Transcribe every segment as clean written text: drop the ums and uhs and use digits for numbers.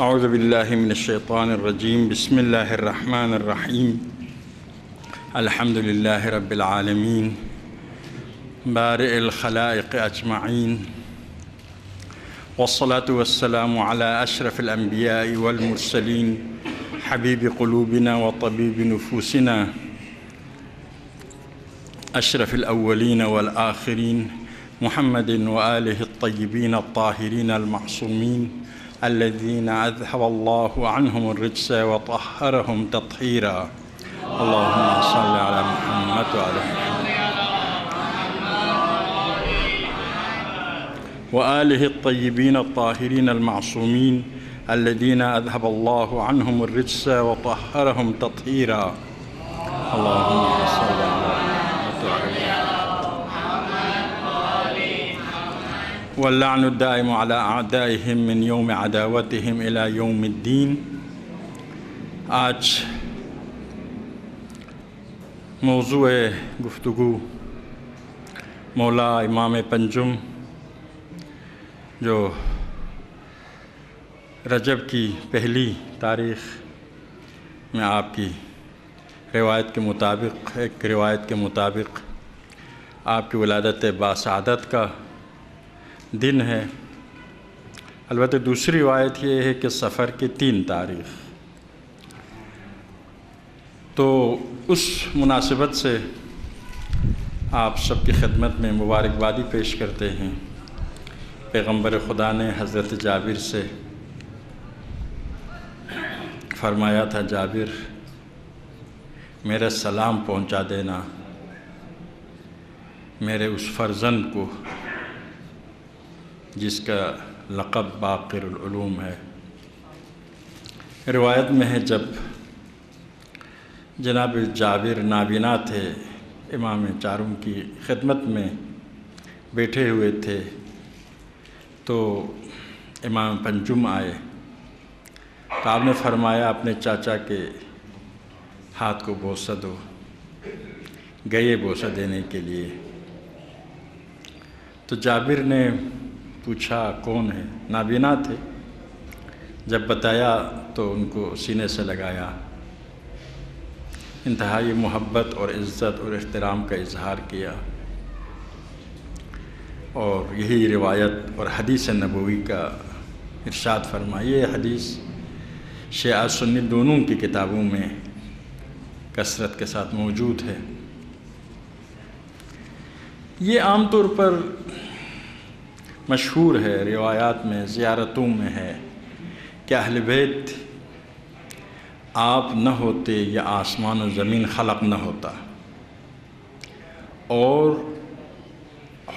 اعوذ باللہ من الشیطان الرجیم بسم اللہ الرحمن الرحیم الحمد للہ رب العالمین بارئ الخلائق اجمعین والصلاة والسلام علی اشرف الانبیاء والمرسلین حبیب قلوبنا وطبیب نفوسنا اشرف الاولین والآخرین محمد وآلہ الطیبین الطاہرین المعصومین الذين أذهب الله عنهم الرجس وطهرهم تطهيرا اللهم صل على محمد وعلى وآله الطيبين الطاهرين المعصومين الذين أذهب الله عنهم الرجس وطهرهم تطهيرا اللهم صل على واللعن الدائم على أعدائهم من يوم عداوتهم إلى يوم الدين۔ آج موضوع گفتگو مولا امام پنجم جو رجب کی پہلی تاریخ میں آپ کی روایت کے مطابق آپ کی ولادت باسعادت کا دن ہے۔ البتہ دوسری روایت یہ ہے کہ سفر کی 3 تاریخ۔ تو اس مناسبت سے آپ سب کی خدمت میں مبارکبادی پیش کرتے ہیں۔ پیغمبر خدا نے حضرت جابر سے فرمایا تھا، جابر میرا سلام پہنچا دینا میرے اس فرزند کو جس کا لقب باقر العلوم ہے۔ روایت میں ہے جب جناب جابر نابینا تھے، امام چاروں کی خدمت میں بیٹھے ہوئے تھے، تو امام پنجم آئے تو آپ نے فرمایا اپنے چاچا کے ہاتھ کو بوسہ دو، گئے بوسہ دینے کے لیے۔ تو جابر نے پوچھا کون ہے، نابینا تھے، جب بتایا تو ان کو سینے سے لگایا، انتہائی محبت اور عزت اور احترام کا اظہار کیا، اور یہی روایت اور حدیث نبوی کا ارشاد فرمایا۔ یہ حدیث شیعہ سنی دونوں کی کتابوں میں کثرت کے ساتھ موجود ہے۔ یہ عام طور پر مشہور ہے، روایات میں زیارتوں میں ہے کہ اہل بیت آپ نہ ہوتے یا آسمان و زمین خلق نہ ہوتا، اور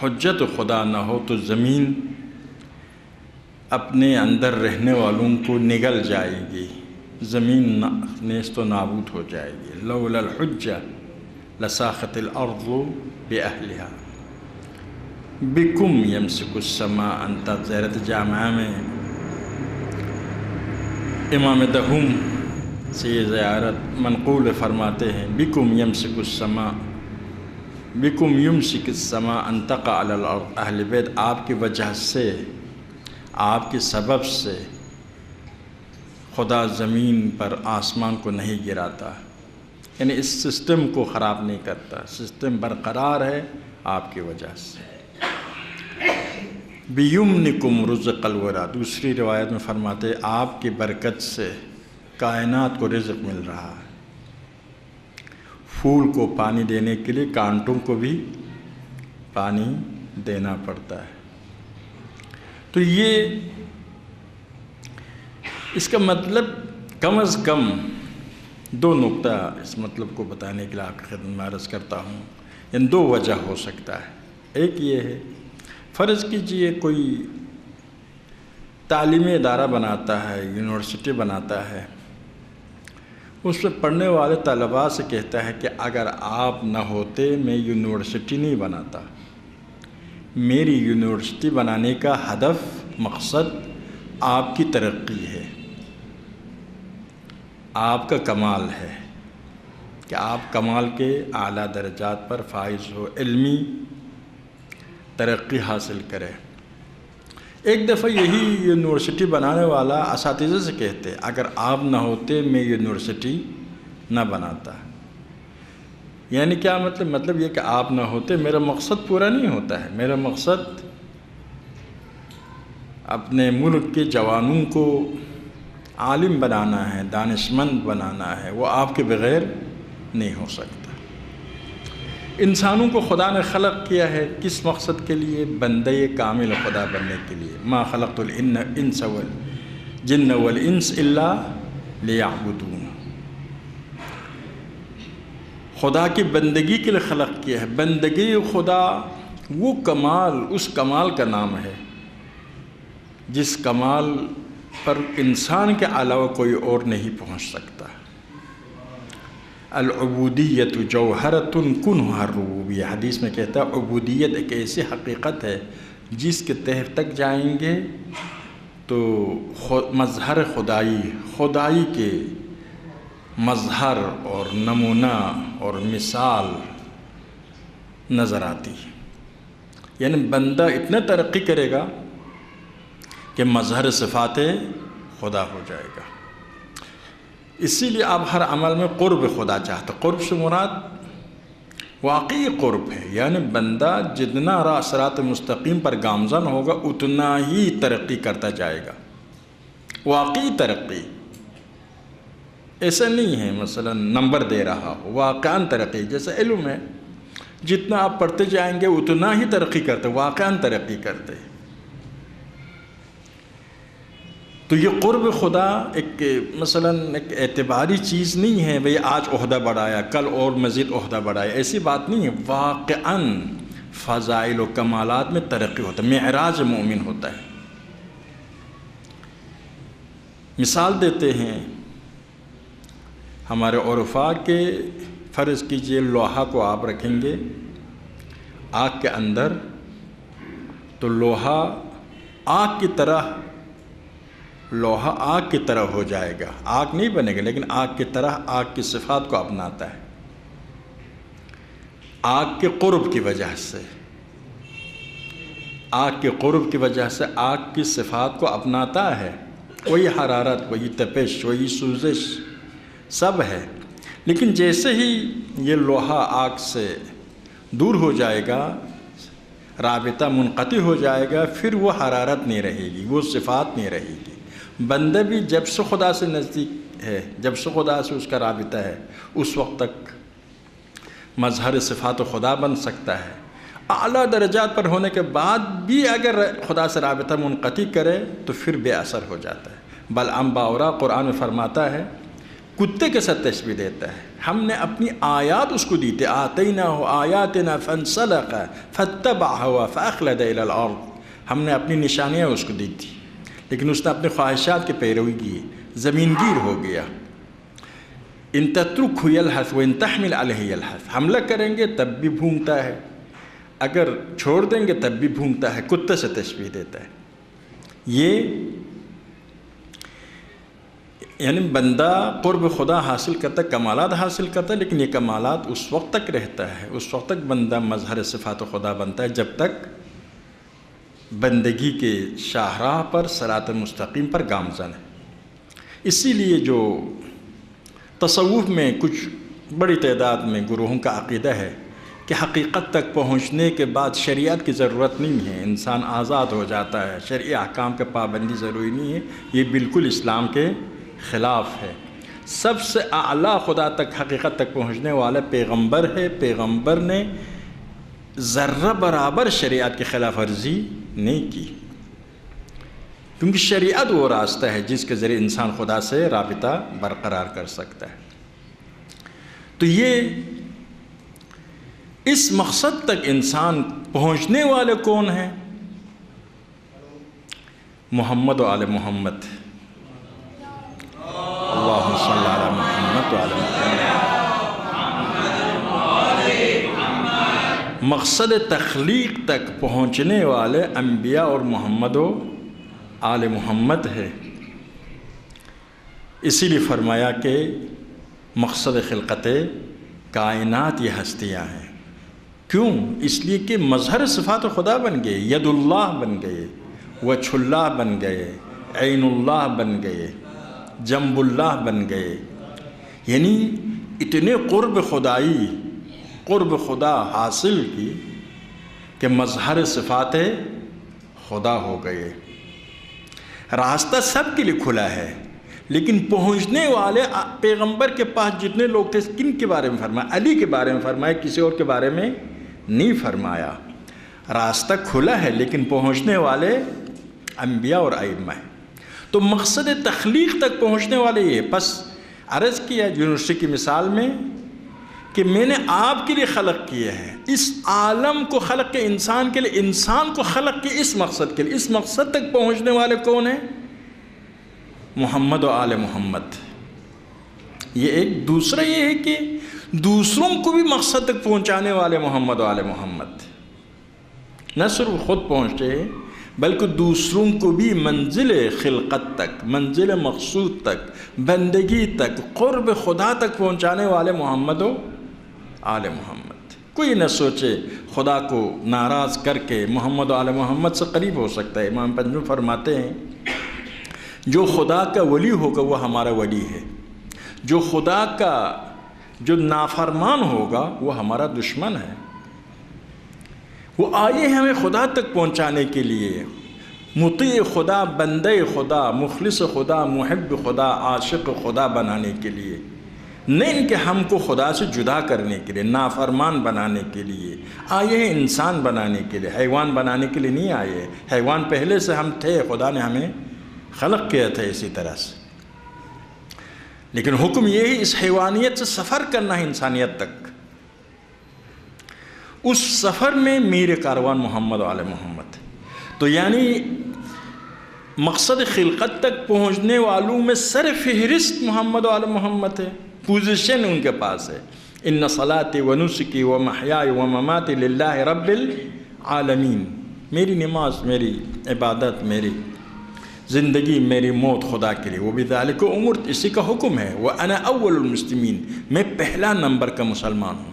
حجت خدا نہ ہو تو زمین اپنے اندر رہنے والوں کو نگل جائے گی، زمین نیست و نابود ہو جائے گی۔ لولا الحجہ لساخت الارض باہلہا بکم یمسک السماء انت۔ زیارت جامعہ میں امام دہوم سے یہ زیارت منقول فرماتے ہیں، بکم یمسک السماء، بکم یمسک السماء ان تقع علی الارض۔ اہل بیت آپ کی وجہ سے، آپ کے سبب سے خدا زمین پر آسمان کو نہیں گراتا، یعنی اس سسٹم کو خراب نہیں کرتا، سسٹم برقرار ہے آپ کی وجہ سے۔ بیمنکم رزق الورا، دوسری روایت میں فرماتے آپ کی برکت سے کائنات کو رزق مل رہا ہے۔ پھول کو پانی دینے کے لیے کانٹوں کو بھی پانی دینا پڑتا ہے۔ تو یہ اس کا مطلب کم از کم 2 نقطہ اس مطلب کو بتانے کے لیے آپ کی خدمت میں عرض کرتا ہوں، ان 2 وجہ ہو سکتا ہے۔ ایک یہ ہے، فرض کیجئے کوئی تعلیمی ادارہ بناتا ہے، یونیورسٹی بناتا ہے، اس میں پڑھنے والے طلباء سے کہتا ہے کہ اگر آپ نہ ہوتے میں یونیورسٹی نہیں بناتا۔ میری یونیورسٹی بنانے کا ہدف، مقصد آپ کی ترقی ہے، آپ کا کمال ہے کہ آپ کمال کے اعلیٰ درجات پر فائز ہو، علمی ترقی حاصل کرے۔ ایک دفعہ یہی یونیورسٹی بنانے والا اساتذہ سے کہتے اگر آپ نہ ہوتے میں یونیورسٹی نہ بناتا. یعنی کیا مطلب یہ کہ آپ نہ ہوتے میرا مقصد پورا نہیں ہوتا ہے. میرا مقصد اپنے ملک کے جوانوں کو عالم بنانا ہے، دانشمند بنانا ہے، وہ آپ کے بغیر نہیں ہو سکتا. انسانوں کو خدا نے خلق کیا ہے کس مقصد کے لیے؟ بندہ کامل خدا بننے کے لیے. ما خلقت الانس والجن والانس الا لیعبدون. خدا کی بندگی کے لیے خلق کیا ہے. بندگی خدا وہ کمال، اس کمال کا نام ہے جس کمال پر انسان کے علاوہ کوئی اور نہیں پہنچ سکتا. العبودیت جوہرۃ کنھا الربوبیہ. حدیث میں کہتا ہے عبودیت ایک ایسی حقیقت ہے جس کے تہ تک جائیں گے تو مظہر خدائی کے مظہر اور نمونہ اور مثال نظر آتی. یعنی بندہ اتنا ترقی کرے گا کہ مظہر صفات خدا ہو جائے گا. اسی لیے آپ ہر عمل میں قرب خدا چاہتے. قرب سے مراد واقعی قرب ہے. یعنی بندہ جتنا صراط مستقیم پر گامزن ہوگا اتنا ہی ترقی کرتا جائے گا. واقعی ترقی ایسا نہیں ہے مثلا نمبر دے رہا ہو. واقعاً ترقی جیسا علم ہے، جتنا آپ پڑھتے جائیں گے اتنا ہی ترقی کرتے، واقعاً ترقی کرتے. تو یہ قرب خدا ایک مثلاً ایک اعتباری چیز نہیں ہے بھئی آج عہدہ بڑھایا کل اور مزید عہدہ بڑھایا، ایسی بات نہیں ہے. واقعاً فضائل و کمالات میں ترقی ہوتا ہے. معراج مومن ہوتا ہے. مثال دیتے ہیں ہمارے عرفاء کے. فرض کیجئے لوہا کو آپ رکھیں گے آگ کے اندر تو لوہا آگ کی طرح ہو جائے گا. آگ نہیں بنے گا لیکن آگ کی طرح آگ کی صفات کو اپناتا ہے. آگ کے قرب کی وجہ سے آگ کی صفات کو اپناتا ہے. وہی حرارت، وہی تپش، وہی سوزش سب ہے. لیکن جیسے ہی یہ لوہا آگ سے دور ہو جائے گا، رابطہ منقطع ہو جائے گا، پھر وہ حرارت نہیں رہے گی، وہ صفات نہیں رہے گی. بندہ بھی جب سے خدا سے نزدیک ہے، جب سے خدا سے اس کا رابطہ ہے، اس وقت تک مظہر صفات خدا بن سکتا ہے. اعلیٰ درجات پر ہونے کے بعد بھی اگر خدا سے رابطہ منقطع کرے تو پھر بے اثر ہو جاتا ہے. بلعام باورا قرآن میں فرماتا ہے، کتے کے ساتھ تشبیہ دیتا ہے، ہم نے اپنی آیات اس کو دی تھی. آتیناہ آیاتنا فانسلخ فاتبع ہوا فاخلد الی الارض. ہم نے اپنی نشانیاں اس کو دی تھی لیکن اس نے اپنے خواہشات کی پیروی کی، زمین گیر ہو گیا. ان تترکہ یلہث وان تحمل علیہ یلہث. حملہ کریں گے تب بھی بھونگتا ہے، اگر چھوڑ دیں گے تب بھی بھونگتا ہے. کتے سے تشبیہ دیتا ہے. یہ یعنی بندہ قرب خدا حاصل کرتا ہے، کمالات حاصل کرتا ہے، لیکن یہ کمالات اس وقت تک رہتا ہے، اس وقت تک بندہ مظہر صفات خدا بنتا ہے جب تک بندگی کے شاہراہ پر صراط مستقیم پر گامزن ہے. اسی لیے جو تصوف میں کچھ بڑی تعداد میں گروہوں کا عقیدہ ہے کہ حقیقت تک پہنچنے کے بعد شریعت کی ضرورت نہیں ہے، انسان آزاد ہو جاتا ہے، شرعی احکام کے پابندی ضروری نہیں ہے، یہ بالکل اسلام کے خلاف ہے. سب سے اعلیٰ خدا تک حقیقت تک پہنچنے والا پیغمبر ہے. پیغمبر نے ذرہ برابر شریعت کی خلاف ورزی نہیں کی، کیونکہ شریعت وہ راستہ ہے جس کے ذریعے انسان خدا سے رابطہ برقرار کر سکتا ہے. تو یہ اس مقصد تک انسان پہنچنے والے کون ہیں؟ محمد و آل محمد. اللہم صلی علی محمد و آل محمد. مقصد تخلیق تک پہنچنے والے انبیاء اور محمد و آل محمد ہے. اسی لیے فرمایا کہ مقصد خلقت کائنات یہ ہستیاں ہیں. کیوں؟ اس لیے کہ مظہر صفات خدا بن گئے، ید اللہ بن گئے، وجہ اللہ بن گئے، عین اللہ بن گئے، جنب اللہ بن گئے، یعنی اتنے قرب خدائی، قرب خدا حاصل کی کہ مظہر صفات خدا ہو گئے۔ راستہ سب کے لیے کھلا ہے، لیکن پہنچنے والے پیغمبر کے پاس جتنے لوگ تھے کن کے بارے میں فرمایا؟ علی کے بارے میں فرمایا، کسی اور کے بارے میں نہیں فرمایا۔ راستہ کھلا ہے لیکن پہنچنے والے انبیاء اور ائمہ ہیں۔ تو مقصد تخلیق تک پہنچنے والے یہ، پس عرض کیا یونیورسٹی کی مثال میں کہ میں نے آپ کے لیے خلق کیا ہے، اس عالم کو خلق کے انسان کے لیے، انسان کو خلق کے اس مقصد کے لیے۔ اس مقصد تک پہنچنے والے کون ہیں؟ محمد و آل محمد۔ یہ ایک دوسرا یہ ہے کہ دوسروں کو بھی مقصد تک پہنچانے والے محمد و آل محمد، نہ صرف خود پہنچے بلکہ دوسروں کو بھی منزل خلقت تک، منزل مقصود تک، بندگی تک، قرب خدا تک پہنچانے والے محمد و آل محمد۔ کوئی نہ سوچے خدا کو ناراض کر کے محمد و آل محمد سے قریب ہو سکتا ہے۔ امام پنجم فرماتے ہیں جو خدا کا ولی ہوگا وہ ہمارا ولی ہے، جو خدا کا جو نافرمان ہوگا وہ ہمارا دشمن ہے۔ وہ آئے ہیں ہمیں خدا تک پہنچانے کے لیے، مطیع خدا، بندہ خدا، مخلص خدا، محب خدا، عاشق خدا بنانے کے لیے، نہیں کہ ہم کو خدا سے جدا کرنے کے لیے، نافرمان بنانے کے لیے آئے ہیں، انسان بنانے کے لیے، حیوان بنانے کے لیے نہیں آئے۔ حیوان پہلے سے ہم تھے، خدا نے ہمیں خلق کیا تھا اسی طرح سے، لیکن حکم یہ ہے اس حیوانیت سے سفر کرنا ہے انسانیت تک۔ اس سفر میں میر کاروان محمد و آل محمد۔ تو یعنی مقصد خلقت تک پہنچنے والوں میں سر فہرست محمد و آل محمد ہے، پوزیشن ان کے پاس ہے۔ ان صلاتی و نسکی و محیائی و مماتی للہ رب العالمین، میری نماز، میری عبادت، میری زندگی، میری موت خدا کے لیے۔ وہ بذالک امرت، اسی کا حکم ہے۔ وانا اول المسلمین، میں پہلا نمبر کا مسلمان ہوں۔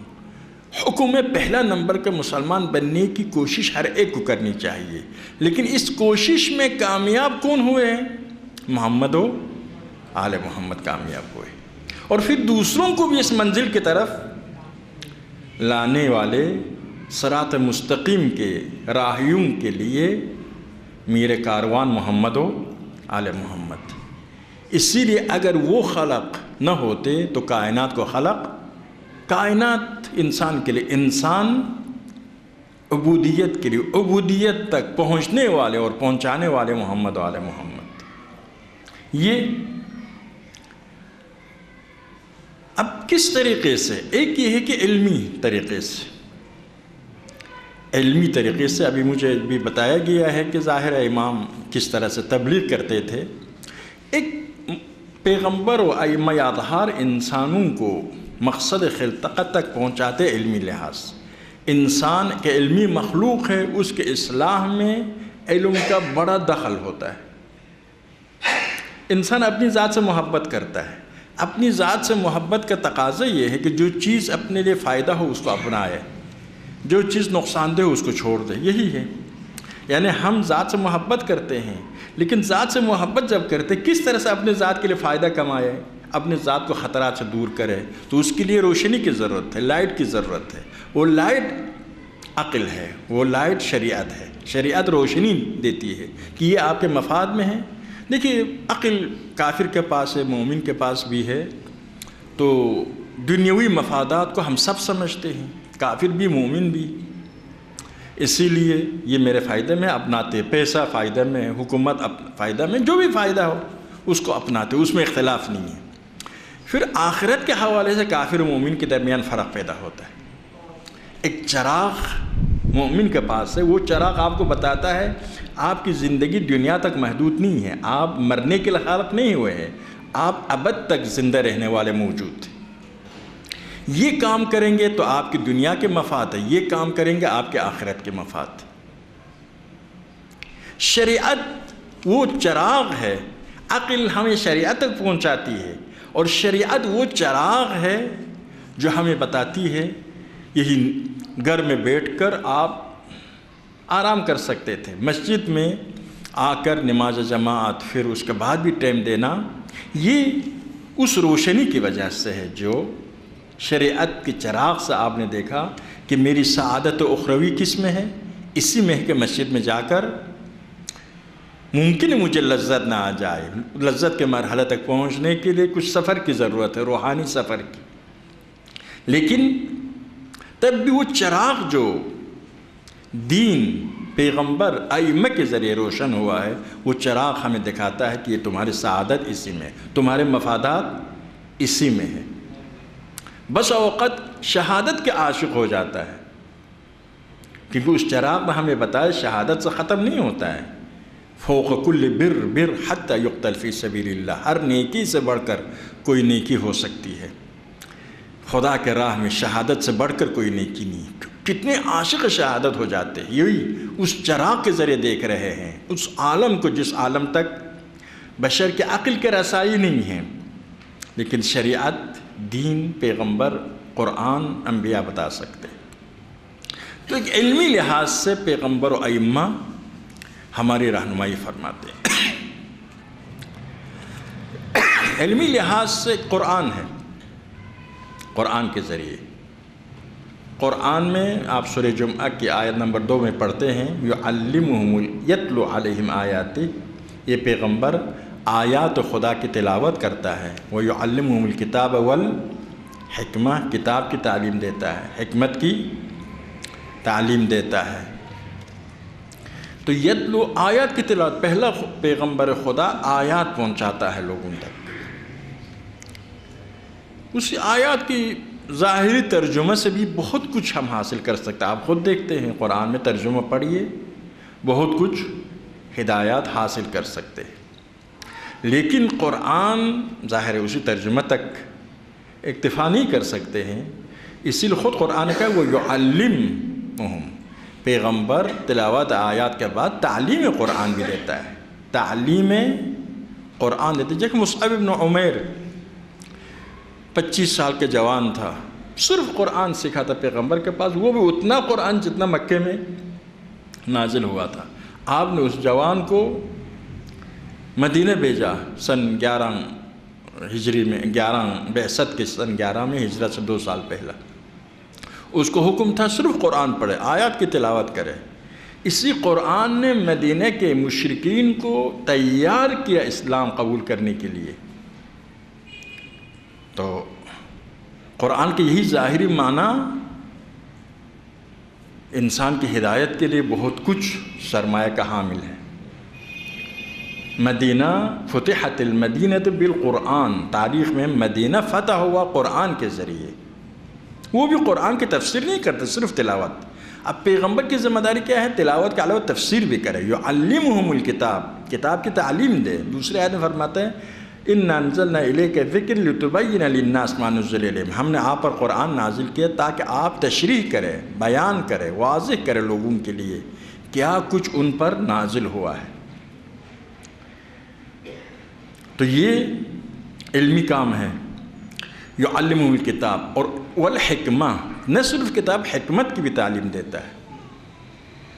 حکم میں پہلا نمبر کا مسلمان بننے کی کوشش ہر ایک کو کرنی چاہیے، لیکن اس کوشش میں کامیاب کون ہوئے ہیں؟ محمد و آل محمد کامیاب ہوئے، اور پھر دوسروں کو بھی اس منزل کی طرف لانے والے صراط مستقیم کے راہیوں کے لیے میر کاروان محمد و آل محمد۔ اسی لیے اگر وہ خلق نہ ہوتے تو کائنات کو خلق، کائنات انسان کے لیے، انسان عبودیت کے لیے، عبودیت تک پہنچنے والے اور پہنچانے والے محمد و آل محمد۔ یہ اب کس طریقے سے؟ ایک یہ ہے کہ علمی طریقے سے، علمی طریقے سے ابھی مجھے بھی بتایا گیا ہے کہ ظاہر امام کس طرح سے تبلیغ کرتے تھے۔ ایک پیغمبر و ائمہ اطہار انسانوں کو مقصد خلقت تک پہنچاتے علمی لحاظ۔ انسان کے علمی مخلوق ہے، اس کے اصلاح میں علم کا بڑا دخل ہوتا ہے۔ انسان اپنی ذات سے محبت کرتا ہے، اپنی ذات سے محبت کا تقاضا یہ ہے کہ جو چیز اپنے لیے فائدہ ہو اس کو اپنائے، جو چیز نقصان دہ ہو اس کو چھوڑ دے۔ یہی ہے، یعنی ہم ذات سے محبت کرتے ہیں، لیکن ذات سے محبت جب کرتے کس طرح سے اپنے ذات کے لیے فائدہ کمائے، اپنے ذات کو خطرات سے دور کرے، تو اس کے لیے روشنی کی ضرورت ہے، لائٹ کی ضرورت ہے۔ وہ لائٹ عقل ہے، وہ لائٹ شریعت ہے۔ شریعت روشنی دیتی ہے کہ یہ آپ کے مفاد میں ہے۔ دیکھیے عقل کافر کے پاس ہے، مومن کے پاس بھی ہے، تو دنیاوی مفادات کو ہم سب سمجھتے ہیں، کافر بھی مومن بھی، اسی لیے یہ میرے فائدے میں اپناتے، پیسہ فائدہ میں، حکومت فائدہ میں، جو بھی فائدہ ہو اس کو اپناتے، اس میں اختلاف نہیں ہے۔ پھر آخرت کے حوالے سے کافر و مومن کے درمیان فرق پیدا ہوتا ہے۔ ایک چراغ مومن کے پاس ہے، وہ چراغ آپ کو بتاتا ہے آپ کی زندگی دنیا تک محدود نہیں ہے، آپ مرنے کے لیے خلق نہیں ہوئے ہیں، آپ ابد تک زندہ رہنے والے موجود ہیں۔ یہ کام کریں گے تو آپ کی دنیا کے مفاد ہے، یہ کام کریں گے آپ کے آخرت کے مفاد۔ شریعت وہ چراغ ہے، عقل ہمیں شریعت تک پہنچاتی ہے، اور شریعت وہ چراغ ہے جو ہمیں بتاتی ہے یہی گھر میں بیٹھ کر آپ آرام کر سکتے تھے، مسجد میں آ کر نماز جماعت، پھر اس کے بعد بھی ٹائم دینا، یہ اس روشنی کی وجہ سے ہے جو شریعت کے چراغ سے آپ نے دیکھا کہ میری سعادت اخروی کس میں ہے، اسی میں ہے کہ مسجد میں جا کر ممکن ہے مجھے لذت نہ آ جائے، لذت کے مرحلے تک پہنچنے کے لیے کچھ سفر کی ضرورت ہے، روحانی سفر کی، لیکن تب بھی وہ چراغ جو دین، پیغمبر، ائمہ کے ذریعے روشن ہوا ہے، وہ چراغ ہمیں دکھاتا ہے کہ یہ تمہاری سعادت اسی میں ہے، تمہارے مفادات اسی میں ہے۔ بس اوقات شہادت کے عاشق ہو جاتا ہے، کیونکہ اس چراغ میں ہمیں بتایا شہادت سے ختم نہیں ہوتا ہے، فوق کل بر بر حتی یقتل فی سبیل اللہ، ہر نیکی سے بڑھ کر کوئی نیکی ہو سکتی ہے، خدا کے راہ میں شہادت سے بڑھ کر کوئی نیکی نہیں۔ کتنے عاشق شہادت ہو جاتے ہیں، یہی اس چراغ کے ذریعے دیکھ رہے ہیں، اس عالم کو جس عالم تک بشر کے عقل کے رسائی نہیں ہے، لیکن شریعت، دین، پیغمبر، قرآن، انبیاء بتا سکتے ہیں۔ تو ایک علمی لحاظ سے پیغمبر و ائمہ ہماری رہنمائی فرماتے ہیں۔ علمی لحاظ سے قرآن ہے، قرآن کے ذریعے، قرآن میں آپ سورہ جمعہ کی آیت نمبر 2 میں پڑھتے ہیں یتلو علیہم آیاتی، یہ پیغمبر آیات خدا کی تلاوت کرتا ہے، ویعلمہم الکتاب والحکمہ، کتاب کی تعلیم دیتا ہے، حکمت کی تعلیم دیتا ہے۔ تو یتلو آیات کی تلاوت، پہلا پیغمبر خدا آیات پہنچاتا ہے لوگوں تک، اس آیات کی ظاہری ترجمہ سے بھی بہت کچھ ہم حاصل کر سکتے ہیں۔ آپ خود دیکھتے ہیں قرآن میں ترجمہ پڑھیے، بہت کچھ ہدایات حاصل کر سکتے ہیں، لیکن قرآن ظاہر ہے اسی ترجمہ تک اکتفا نہیں کر سکتے ہیں، اسی لیے خود قرآن کا وہ یعلمہم، پیغمبر تلاوت آیات کے بعد تعلیم قرآن بھی دیتا ہے، تعلیم قرآن دیتے ہیں۔ جیسے مصعب بن عمیر 25 سال کے جوان تھا، صرف قرآن سیکھا تھا پیغمبر کے پاس، وہ بھی اتنا قرآن جتنا مکے میں نازل ہوا تھا۔ آپ نے اس جوان کو مدینہ بھیجا سن 11 ہجری میں، 11 بعثت کے سن 11 میں، ہجرت سے 2 سال پہلا۔ اس کو حکم تھا صرف قرآن پڑھے، آیات کی تلاوت کرے۔ اسی قرآن نے مدینہ کے مشرکین کو تیار کیا اسلام قبول کرنے کے لیے۔ تو قرآن کے یہی ظاہری معنی انسان کی ہدایت کے لیے بہت کچھ سرمایہ کا حامل ہے۔ مدینہ فتحت المدینہ بالقرآن، تاریخ میں مدینہ فتح ہوا قرآن کے ذریعے، وہ بھی قرآن کی تفسیر نہیں کرتے، صرف تلاوت۔ اب پیغمبر کی ذمہ داری کیا ہے؟ تلاوت کے علاوہ تفسیر بھی کرے، یعلمہم الکتاب، کتاب کی تعلیم دے۔ دوسرے آیت میں فرماتے ہیں اِنَّا أَنزَلْنَا إِلَيْكَ الذِّكْرَ لِتُبَيِّنَ لِلنَّاسِ مَا نُزِّلَ إِلَيْهِمْ، ہم نے آپ پر قرآن نازل کیا تاکہ آپ تشریح کریں، بیان کریں، واضح کریں لوگوں کے لیے کیا کچھ ان پر نازل ہوا ہے۔ تو یہ علمی کام ہے، یعلمہم الکتاب اور والحکمہ، نہ صرف کتاب، حکمت کی بھی تعلیم دیتا ہے،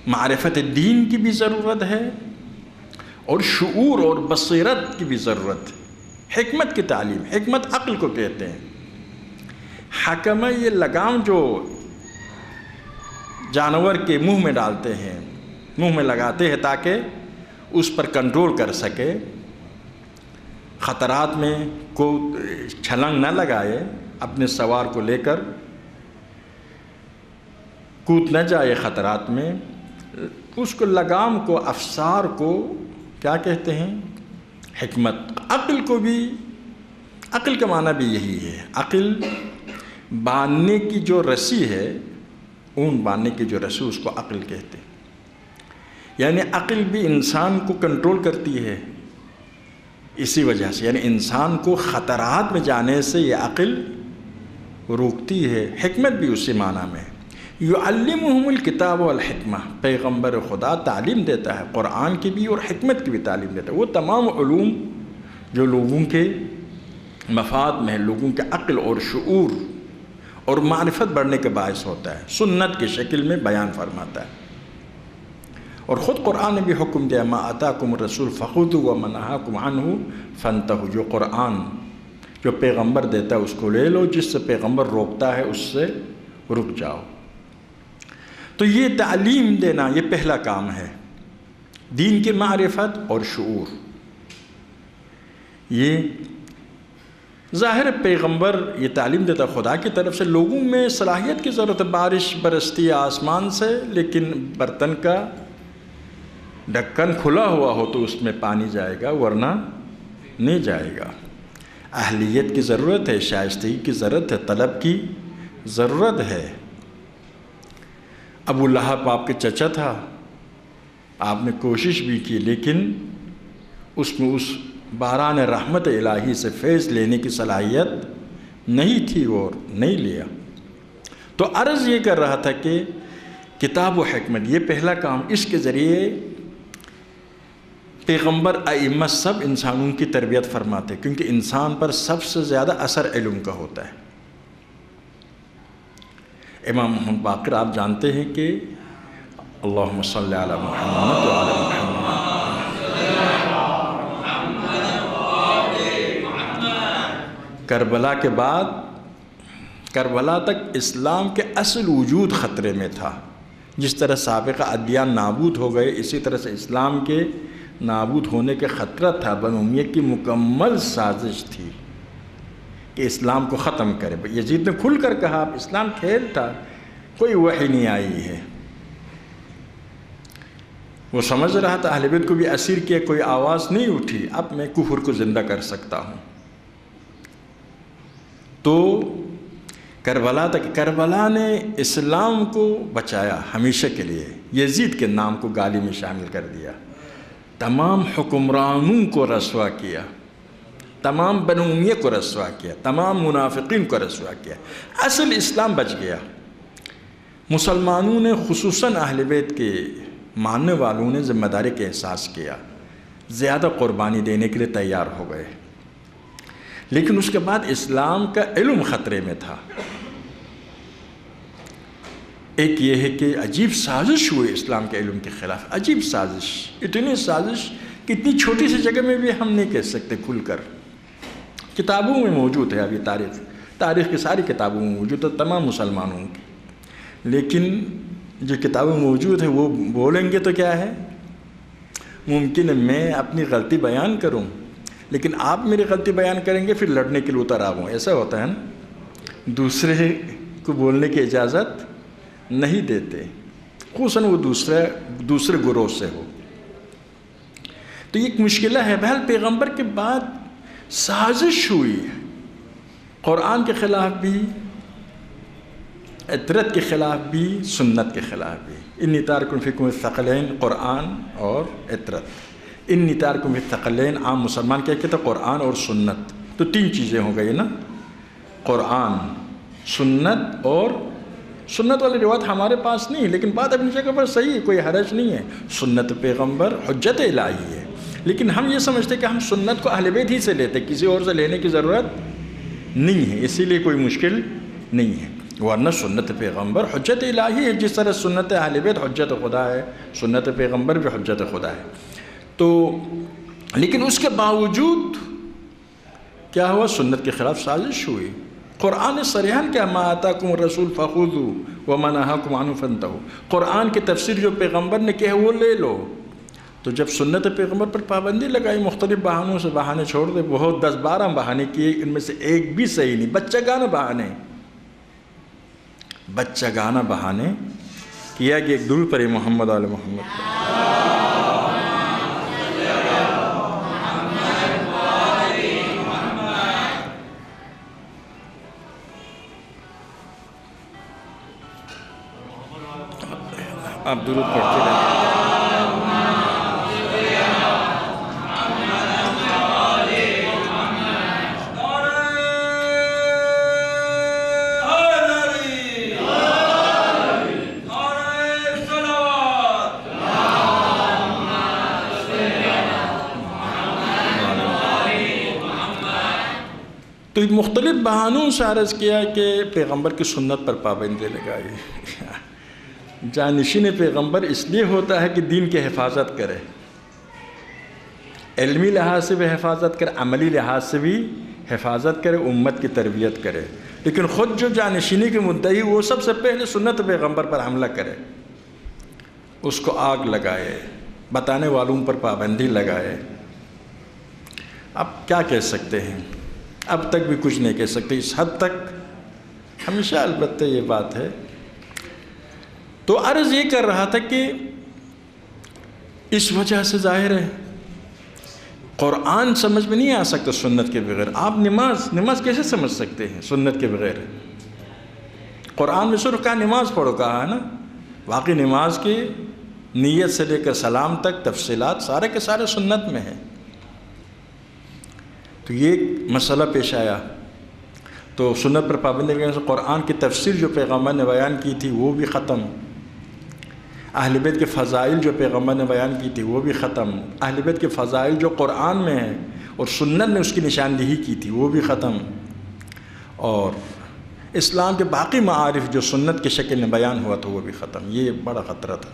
معرفت دین کی بھی ضرورت ہے اور شعور اور بصیرت کی بھی ضرورت ہے۔ حکمت کی تعلیم، حکمت عقل کو کہتے ہیں۔ حکمہ یہ لگام جو جانور کے منہ میں ڈالتے ہیں، منہ میں لگاتے ہیں تاکہ اس پر کنٹرول کر سکے، خطرات میں کو چھلنگ نہ لگائے، اپنے سوار کو لے کر کود نہ جائے خطرات میں، اس کو لگام کو، افسار کو کیا کہتے ہیں؟ حکمت۔ عقل کو بھی، عقل کا معنی بھی یہی ہے، عقل باندھنے کی جو رسی ہے، اون باندھنے کی جو رسی، اس کو عقل کہتے ہیں۔ یعنی عقل بھی انسان کو کنٹرول کرتی ہے، اسی وجہ سے یعنی انسان کو خطرات میں جانے سے یہ عقل روکتی ہے۔ حکمت بھی اسی معنی میں۔ یعلمہم الکتاب والحکمہ، پیغمبر خدا تعلیم دیتا ہے، قرآن کی بھی اور حکمت کی بھی تعلیم دیتا ہے۔ وہ تمام علوم جو لوگوں کے مفاد میں، لوگوں کے عقل اور شعور اور معرفت بڑھنے کے باعث ہوتا ہے، سنت کی شکل میں بیان فرماتا ہے۔ اور خود قرآن نے بھی حکم دیا ما آتاکم الرسول فخذوہ وما نہاکم عنہ فانتہوا، جو قرآن جو پیغمبر دیتا ہے اس کو لے لو، جس سے پیغمبر روکتا ہے اس سے رک جاؤ۔ تو یہ تعلیم دینا یہ پہلا کام ہے، دین کی معرفت اور شعور۔ یہ ظاہر پیغمبر یہ تعلیم دیتا خدا کی طرف سے، لوگوں میں صلاحیت کی ضرورت ہے۔ بارش برستی ہے آسمان سے، لیکن برتن کا ڈھکن کھلا ہوا ہو تو اس میں پانی جائے گا، ورنہ نہیں جائے گا۔ اہلیت کی ضرورت ہے، شائستگی کی ضرورت ہے، طلب کی ضرورت ہے۔ ابو لہب آپ کے چچا تھا، آپ نے کوشش بھی کی، لیکن اس میں اس باران رحمت الہی سے فیض لینے کی صلاحیت نہیں تھی اور نہیں لیا۔ تو عرض یہ کر رہا تھا کہ کتاب و حکمت یہ پہلا کام، اس کے ذریعے پیغمبر ائمہ سب انسانوں کی تربیت فرماتے، کیونکہ انسان پر سب سے زیادہ اثر علم کا ہوتا ہے۔ امام محمد باقر آپ جانتے ہیں کہ اللہم صلی علی محمد وعلی محمد، کربلا کے بعد کربلا تک اسلام کے اصل وجود خطرے میں تھا۔ جس طرح سابقہ ادیان نابود ہو گئے، اسی طرح سے اسلام کے نابود ہونے کے خطرہ تھا۔ بنو امیہ کی مکمل سازش تھی کہ اسلام کو ختم کرے۔ یزید نے کھل کر کہا اسلام کھیل تھا، کوئی وحی نہیں آئی ہے۔ وہ سمجھ رہا تھا اہل بیت کو بھی اسیر کیا، کوئی آواز نہیں اٹھی، اب میں کفر کو زندہ کر سکتا ہوں۔ تو کربلا تک، کربلا نے اسلام کو بچایا ہمیشہ کے لیے، یزید کے نام کو گالی میں شامل کر دیا، تمام حکمرانوں کو رسوا کیا، تمام بنو امیہ کو رسوا کیا، تمام منافقین کو رسوا کیا، اصل اسلام بچ گیا۔ مسلمانوں نے خصوصاً اہل بیت کے ماننے والوں نے ذمہ داری کا احساس کیا، زیادہ قربانی دینے کے لیے تیار ہو گئے۔ لیکن اس کے بعد اسلام کا علم خطرے میں تھا۔ ایک یہ ہے کہ عجیب سازش ہوئی اسلام کے علم کے خلاف، عجیب سازش، اتنی سازش کہ اتنی چھوٹی سی جگہ میں بھی ہم نہیں کہہ سکتے کھل کر۔ کتابوں میں موجود ہے، ابھی تاریخ کی ساری کتابوں میں موجود ہے تمام مسلمانوں کی، لیکن جو کتابیں موجود ہیں وہ بولیں گے تو کیا ہے، ممکن ہے میں اپنی غلطی بیان کروں، لیکن آپ میری غلطی بیان کریں گے پھر لڑنے کے لیے اتر آؤں، ایسا ہوتا ہے نا، دوسرے کو بولنے کی اجازت نہیں دیتے، خصوصاً وہ دوسرے گروہ سے ہو۔ تو یہ ایک مشکلہ ہے۔ بہرحال پیغمبر کے بعد سازش ہوئی، قرآن کے خلاف بھی، عطرت کے خلاف بھی، سنت کے خلاف بھی۔ انی تارک فیکم الثقلین، قرآن اور عطرت۔ انی تارک فیکم الثقلین، عام مسلمان کیا کہتا ہے؟ قرآن اور سنت۔ تو تین چیزیں ہو گئی نا، قرآن، سنت، اور سنت والی روایت ہمارے پاس نہیں، لیکن بات اپنی جگہ پر صحیح ہے، کوئی حرج نہیں ہے۔ سنت پیغمبر حجت الہی ہے، لیکن ہم یہ سمجھتے کہ ہم سنت کو اہل بیت ہی سے لیتے، کسی اور سے لینے کی ضرورت نہیں ہے، اسی لیے کوئی مشکل نہیں ہے۔ ورنہ سنت پیغمبر حجت الہی ہے، جس طرح سنت اہل بیت حجت خدا ہے، سنت پیغمبر بھی حجت خدا ہے۔ تو لیکن اس کے باوجود کیا ہوا؟ سنت کے خلاف سازش ہوئی۔ قرآن صریحاً کیا ما آتاکم الرسول فخذوا وما نہاکم عنہ فانتہوا، قرآن کی تفسیر جو پیغمبر نے کہا وہ لے لو۔ تو جب سنت پیغمبر پر پابندی لگائی، مختلف بہانوں سے بہانے چھوڑ دے، بہت 10-12 بہانے کیے، ان میں سے ایک بھی صحیح نہیں، بچہ گانا بہانے کیا کہ ایک درود پڑھیں محمد علی محمد۔ آپ درود پڑھتے رہیں۔ تو مختلف بہانوں سے عرض کیا کہ پیغمبر کی سنت پر پابندی لگائی۔ جانشین پیغمبر اس لیے ہوتا ہے کہ دین کی حفاظت کرے، علمی لحاظ سے بھی حفاظت کرے، عملی لحاظ سے بھی حفاظت کرے، امت کی تربیت کرے۔ لیکن خود جو جانشینی کے مدعی وہ سب سے پہلے سنت پیغمبر پر حملہ کرے، اس کو آگ لگائے، بتانے والوں پر پابندی لگائے۔ اب کیا کہہ سکتے ہیں؟ اب تک بھی کچھ نہیں کہہ سکتے۔ اس حد تک ہمیشہ البتہ یہ بات ہے۔ تو عرض یہ کر رہا تھا کہ اس وجہ سے ظاہر ہے قرآن سمجھ میں نہیں آ سکتا سنت کے بغیر۔ آپ نماز کیسے سمجھ سکتے ہیں سنت کے بغیر؟ قرآن میں صرف کہا نماز پڑھو کہا ہے نا، باقی نماز کی نیت سے لے کر سلام تک تفصیلات سارے کے سارے سنت میں ہیں۔ تو یہ مسئلہ پیش آیا، تو سنت پر پابندی کرنے سے قرآن کی تفسیر جو پیغمبر نے بیان کی تھی وہ بھی ختم، اہل بیت کے فضائل جو پیغمبر نے بیان کی تھی وہ بھی ختم، اہل بیت کے فضائل جو قرآن میں ہیں اور سنت نے اس کی نشاندہی کی تھی وہ بھی ختم، اور اسلام کے باقی معارف جو سنت کی شکل میں بیان ہوا تھا وہ بھی ختم۔ یہ بڑا خطرہ تھا،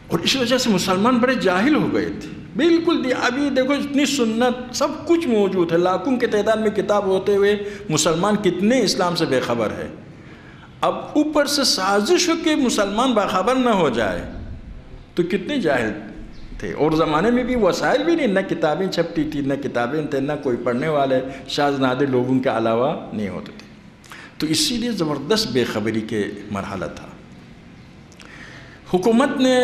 اور اس وجہ سے مسلمان بڑے جاہل ہو گئے تھے۔ بالکل ابھی دیکھو اتنی سنت سب کچھ موجود ہے، لاکھوں کے تعداد میں کتاب ہوتے ہوئے مسلمان کتنے اسلام سے بے خبر ہے۔ اب اوپر سے سازش ہو کہ مسلمان باخبر نہ ہو جائے تو کتنے جاہل تھے۔ اور زمانے میں بھی وسائل بھی نہیں، نہ کتابیں چھپتی تھی، نہ کتابیں تھے، نہ کوئی پڑھنے والے شاذ نادر لوگوں کے علاوہ نہیں ہوتے تھے۔ تو اسی لیے زبردست بے خبری کے مرحلہ تھا۔ حکومت نے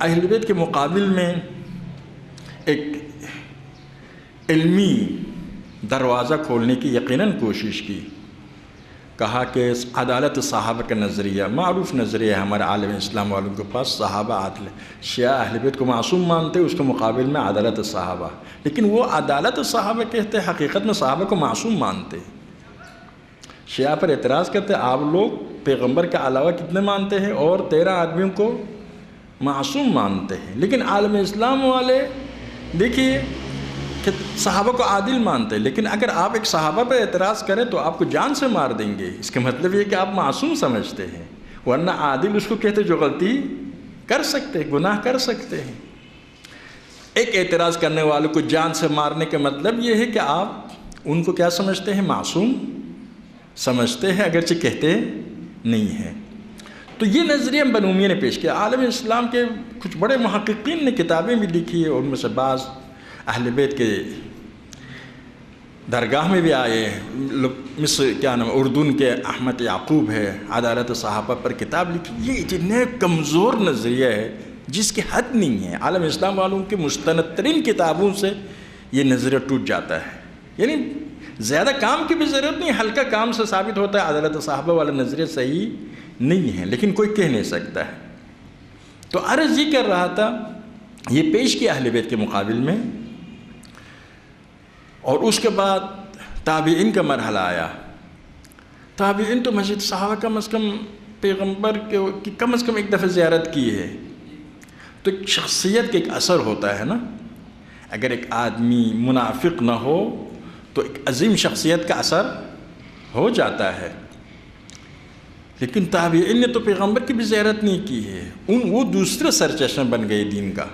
اہل بیت کے مقابل میں ایک علمی دروازہ کھولنے کی یقیناً کوشش کی۔ کہا کہ عدالت صحابہ کا نظریہ معروف نظریہ ہے ہمارے عالم اسلام والوں کے پاس، صحابہ عادل، شیعہ اہل بیت کو معصوم مانتے، اس کے مقابل میں عدالت صحابہ، لیکن وہ عدالت صحابہ کہتے حقیقت میں صحابہ کو معصوم مانتے۔ شیعہ پر اعتراض کرتے آپ لوگ پیغمبر کے علاوہ کتنے مانتے ہیں اور 13 آدمیوں کو معصوم مانتے ہیں، لیکن عالم اسلام والے دیکھیے کہ صحابہ کو عادل مانتے ہیں، لیکن اگر آپ ایک صحابہ پر اعتراض کریں تو آپ کو جان سے مار دیں گے۔ اس کا مطلب یہ کہ آپ معصوم سمجھتے ہیں، ورنہ عادل اس کو کہتے جو غلطی کر سکتے ہیں، گناہ کر سکتے ہیں۔ ایک اعتراض کرنے والوں کو جان سے مارنے کا مطلب یہ ہے کہ آپ ان کو کیا سمجھتے ہیں؟ معصوم سمجھتے ہیں، اگرچہ کہتے نہیں ہیں۔ تو یہ نظریہ بنو امیہ نے پیش کیا۔ عالم اسلام کے کچھ بڑے محققین نے کتابیں بھی لکھی ہیں، ان میں سے بعض اہل بیت کے درگاہ میں بھی آئے ہیں۔ مصر کیا نام اردن کے احمد یعقوب ہے، عدالت صحابہ پر کتاب لکھی۔ یہ اتنے کمزور نظریہ ہے جس کی حد نہیں ہے۔ عالم اسلام والوں کے مستند ترین کتابوں سے یہ نظریہ ٹوٹ جاتا ہے، یعنی زیادہ کام کی بھی ضرورت نہیں، ہلکا کام سے ثابت ہوتا ہے عدالت صحابہ والا نظریہ صحیح نہیں ہے، لیکن کوئی کہہ نہیں سکتا ہے۔ تو عرض یہ کر رہا تھا، یہ پیش کیا اہل بیت کے مقابل میں، اور اس کے بعد تابعین کا مرحلہ آیا۔ تابعین تو مسجد صحابہ کم از کم پیغمبر کی کم از کم ایک دفعہ زیارت کی ہے، تو ایک شخصیت کے ایک اثر ہوتا ہے نا۔ اگر ایک آدمی منافق نہ ہو تو ایک عظیم شخصیت کا اثر ہو جاتا ہے، لیکن تابعین نے تو پیغمبر کی بھی زیارت نہیں کی ہے، وہ دوسرے سرچشمہ بن گئے دین کا۔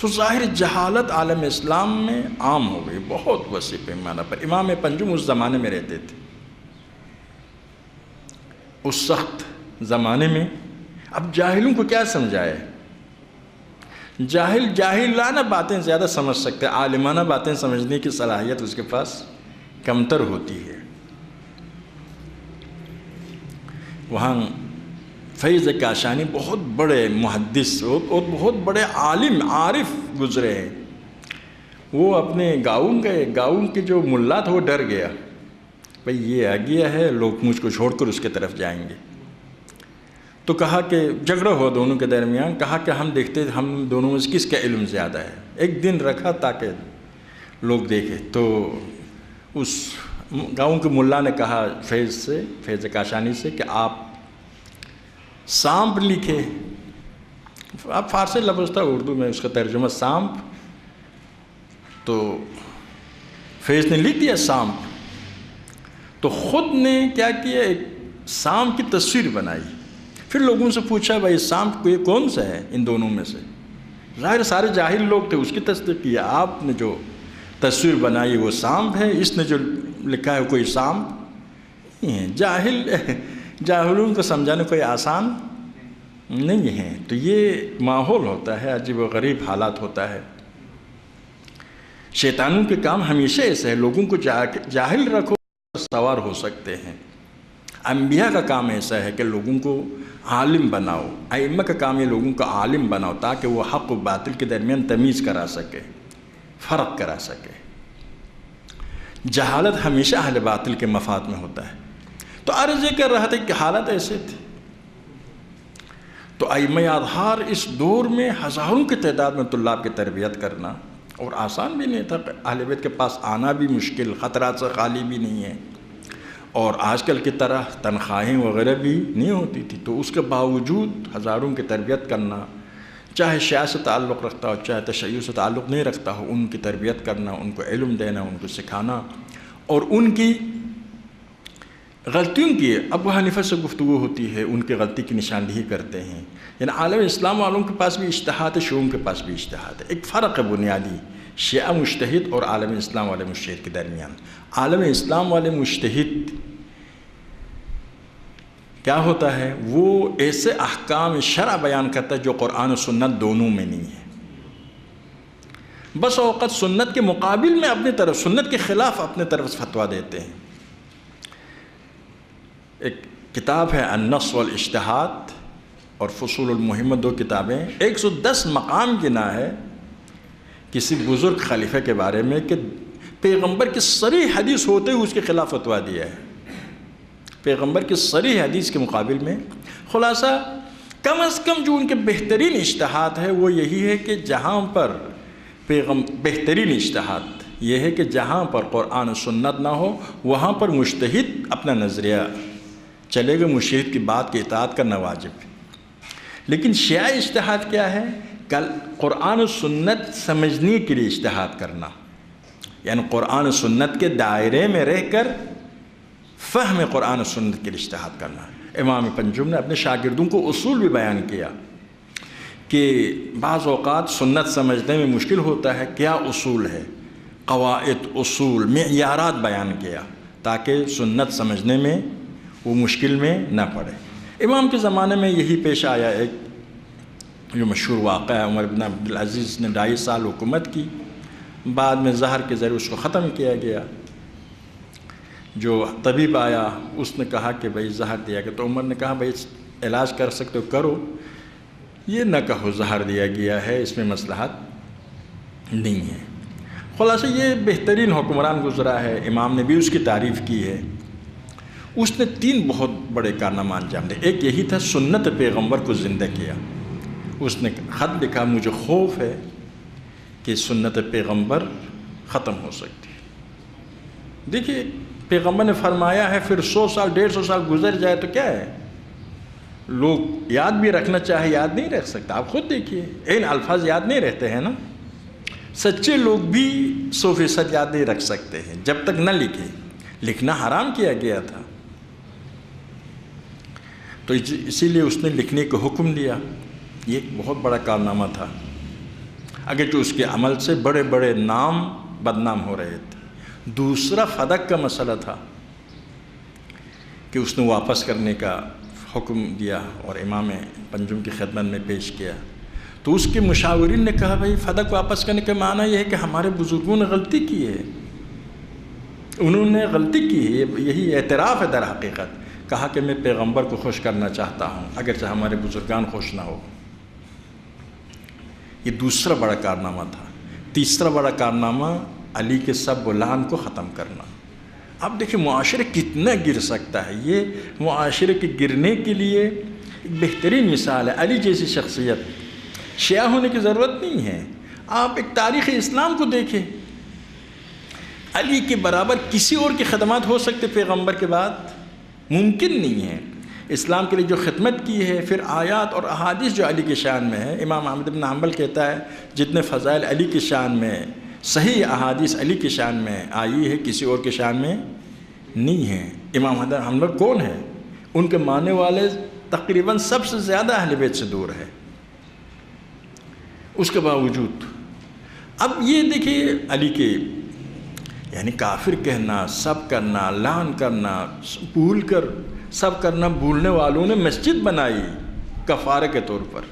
تو ظاہر جہالت عالم اسلام میں عام ہو گئی، بہت وسیع پیمانہ پر۔ امام پنجم اس زمانے میں رہتے تھے، اس سخت زمانے میں۔ اب جاہلوں کو کیا سمجھائے؟ جاہلانہ باتیں زیادہ سمجھ سکتے، عالمانہ باتیں سمجھنے کی صلاحیت اس کے پاس کمتر ہوتی ہے۔ وہاں فیض کاشانی بہت بڑے محدث اور بہت بڑے عالم عارف گزرے ہیں۔ وہ اپنے گاؤں گئے، گاؤں کے جو ملا تھا وہ ڈر گیا، بھئی یہ آ گیا ہے، لوگ مجھ کو چھوڑ کر اس کے طرف جائیں گے۔ تو کہا کہ جھگڑا ہوا دونوں کے درمیان، کہا کہ ہم دیکھتے ہم دونوں میں کس کا علم زیادہ ہے۔ ایک دن رکھا تاکہ لوگ دیکھیں، تو اس گاؤں کے ملا نے کہا فیض کاشانی سے کہ آپ سانپ لکھے۔ اب فارسی لفظ تھا، اردو میں اس کا ترجمہ سانپ، تو فیض نے لکھ دیا سانپ۔ تو خود نے کیا کیا، ایک سانپ کی تصویر بنائی. پھر لوگوں سے پوچھا بھائی سانپ کوئی کون سا ہے ان دونوں میں سے؟ ظاہر سارے جاہل لوگ تھے، اس کی تصدیق کی. آپ نے جو تصویر بنائی وہ سانپ ہے، اس نے جو لکھا ہے کوئی سانپ نہیں ہے. جاہلوں کو سمجھانا کوئی آسان نہیں ہے. تو یہ ماحول ہوتا ہے، عجیب و غریب حالات ہوتا ہے. شیطانوں کے کام ہمیشہ ایسے ہے، لوگوں کو جاہل رکھو سوار ہو سکتے ہیں. انبیاء کا کام ایسا ہے کہ لوگوں کو عالم بناؤ. ائمہ کا کام یہ لوگوں کو عالم بناؤ تاکہ وہ حق و باطل کے درمیان تمیز کرا سکے، فرق کرا سکے. جہالت ہمیشہ اہل باطل کے مفاد میں ہوتا ہے. تو عرض یہ کر رہا تھا کہ حالت ایسے تھی. تو ائمہ اطہار اس دور میں ہزاروں کی تعداد میں طلاب کی تربیت کرنا اور آسان بھی نہیں تھا. اہل بیت کے پاس آنا بھی مشکل، خطرات سے خالی بھی نہیں ہے، اور آج کل کی طرح تنخواہیں وغیرہ بھی نہیں ہوتی تھی. تو اس کے باوجود ہزاروں کی تربیت کرنا، چاہے شیعہ سے تعلق رکھتا ہو چاہے تشیع سے تعلق نہیں رکھتا ہو، ان کی تربیت کرنا، ان کو علم دینا، ان کو سکھانا، اور ان کی غلطیوں کی ابو حنیفہ سے گفتگو ہوتی ہے، ان کی غلطی کی نشاندہی کرتے ہیں. یعنی عالم اسلام والوں کے پاس بھی اجتہاد ہے، شیعوں کے پاس بھی اجتہاد ہے. ایک فرق ہے بنیادی شیعہ مجتہد اور عالم اسلام والے مجتہد کے درمیان. عالم اسلام والے مجتہد کیا ہوتا ہے، وہ ایسے احکام شرع بیان کرتا ہے جو قرآن و سنت دونوں میں نہیں ہے. بس اوقات سنت کے مقابل میں اپنی طرف، سنت کے خلاف اپنے طرف فتویٰ دیتے ہیں. ایک کتاب ہے النص والاجتہاد اور فصول المحمہ، 2 کتابیں. 110 مقام گنا ہے کسی بزرگ خلیفہ کے بارے میں کہ پیغمبر کی صریح حدیث ہوتے ہوئے اس کے خلاف فتویٰ دیا ہے. پیغمبر کی صریح حدیث کے مقابل میں. خلاصہ کم از کم جو ان کے بہترین اجتہاد ہے وہ یہی ہے کہ جہاں پر بہترین اجتہاد یہ ہے کہ جہاں پر قرآن و سنت نہ ہو وہاں پر مجتہد اپنا نظریہ چلے گا، مجتہد کی بات کی اطاعت کرنا واجب ہے. لیکن شیعہ اجتہاد کیا ہے؟ قرآن و سنت سمجھنے کے لیے اجتہاد کرنا، یعنی قرآن و سنت کے دائرے میں رہ کر فہم قرآن و سنت کے لیے اجتہاد کرنا. امام پنجم نے اپنے شاگردوں کو اصول بھی بیان کیا کہ بعض اوقات سنت سمجھنے میں مشکل ہوتا ہے، کیا اصول ہے، قواعد، اصول، معیارات بیان کیا تاکہ سنت سمجھنے میں وہ مشکل میں نہ پڑے. امام کے زمانے میں یہی پیش آیا. ایک جو مشہور واقعہ ہے، عمر بن عبدالعزیز نے 2.5 سال حکومت کی، بعد میں زہر کے ذریعے اس کو ختم کیا گیا. جو طبیب آیا اس نے کہا کہ بھئی زہر دیا گیا، تو عمر نے کہا بھئی علاج کر سکتے ہو کرو، یہ نہ کہو زہر دیا گیا ہے، اس میں مصلحت نہیں ہے. خلاصہ یہ بہترین حکمران گزرا ہے. امام نے بھی اس کی تعریف کی ہے. اس نے 3 بہت بڑے کارنامہ انجام دیے. ایک یہی تھا سنت پیغمبر کو زندہ کیا. اس نے خط لکھا مجھے خوف ہے کہ سنت پیغمبر ختم ہو سکتی ہے. دیکھیے پیغمبر نے فرمایا ہے، پھر 100 سال 150 سال گزر جائے تو کیا ہے، لوگ یاد بھی رکھنا چاہے یاد نہیں رکھ سکتا. آپ خود دیکھیے این الفاظ یاد نہیں رہتے ہیں نا. سچے لوگ بھی 100% یاد نہیں رکھ سکتے ہیں جب تک نہ لکھیں. لکھنا حرام کیا گیا تھا، تو اسی لیے اس نے لکھنے کو حکم دیا. یہ ایک بہت بڑا کارنامہ تھا، اگرچہ اس کے عمل سے بڑے بڑے نام بدنام ہو رہے تھے. دوسرا فدق کا مسئلہ تھا کہ اس نے واپس کرنے کا حکم دیا اور امام پنجم کی خدمت میں پیش کیا. تو اس کے مشاورین نے کہا بھائی فدق واپس کرنے کا معنی یہ ہے کہ ہمارے بزرگوں نے غلطی کی ہے، انہوں نے غلطی کی ہے، یہی اعتراف ہے در حقیقت. کہا کہ میں پیغمبر کو خوش کرنا چاہتا ہوں اگرچہ ہمارے بزرگان خوش نہ ہو. یہ دوسرا بڑا کارنامہ تھا. تیسرا بڑا کارنامہ علی کے سب و لعن کو ختم کرنا. اب دیکھیں معاشرے کتنا گر سکتا ہے. یہ معاشرے کے گرنے کے لیے ایک بہترین مثال ہے. علی جیسی شخصیت، شیعہ ہونے کی ضرورت نہیں ہے. آپ ایک تاریخ اسلام کو دیکھیں، علی کے برابر کسی اور کی خدمات ہو سکتے پیغمبر کے بعد؟ ممکن نہیں ہے. اسلام کے لیے جو خدمت کی ہے، پھر آیات اور احادیث جو علی کی شان میں ہے. امام احمد بن حنبل کہتا ہے جتنے فضائل علی کی شان میں، صحیح احادیث علی کی شان میں آئی ہے کسی اور کی شان میں نہیں ہے. امام احمد بن حنبل کون ہے؟ ان کے ماننے والے تقریباً سب سے زیادہ اہل بیت سے دور ہے۔ اس کے باوجود اب یہ دیکھیے علی کے یعنی کافر کہنا، سب کرنا، لعن کرنا، بھول کر سب کرنا، بھولنے والوں نے مسجد بنائی کفارے کے طور پر۔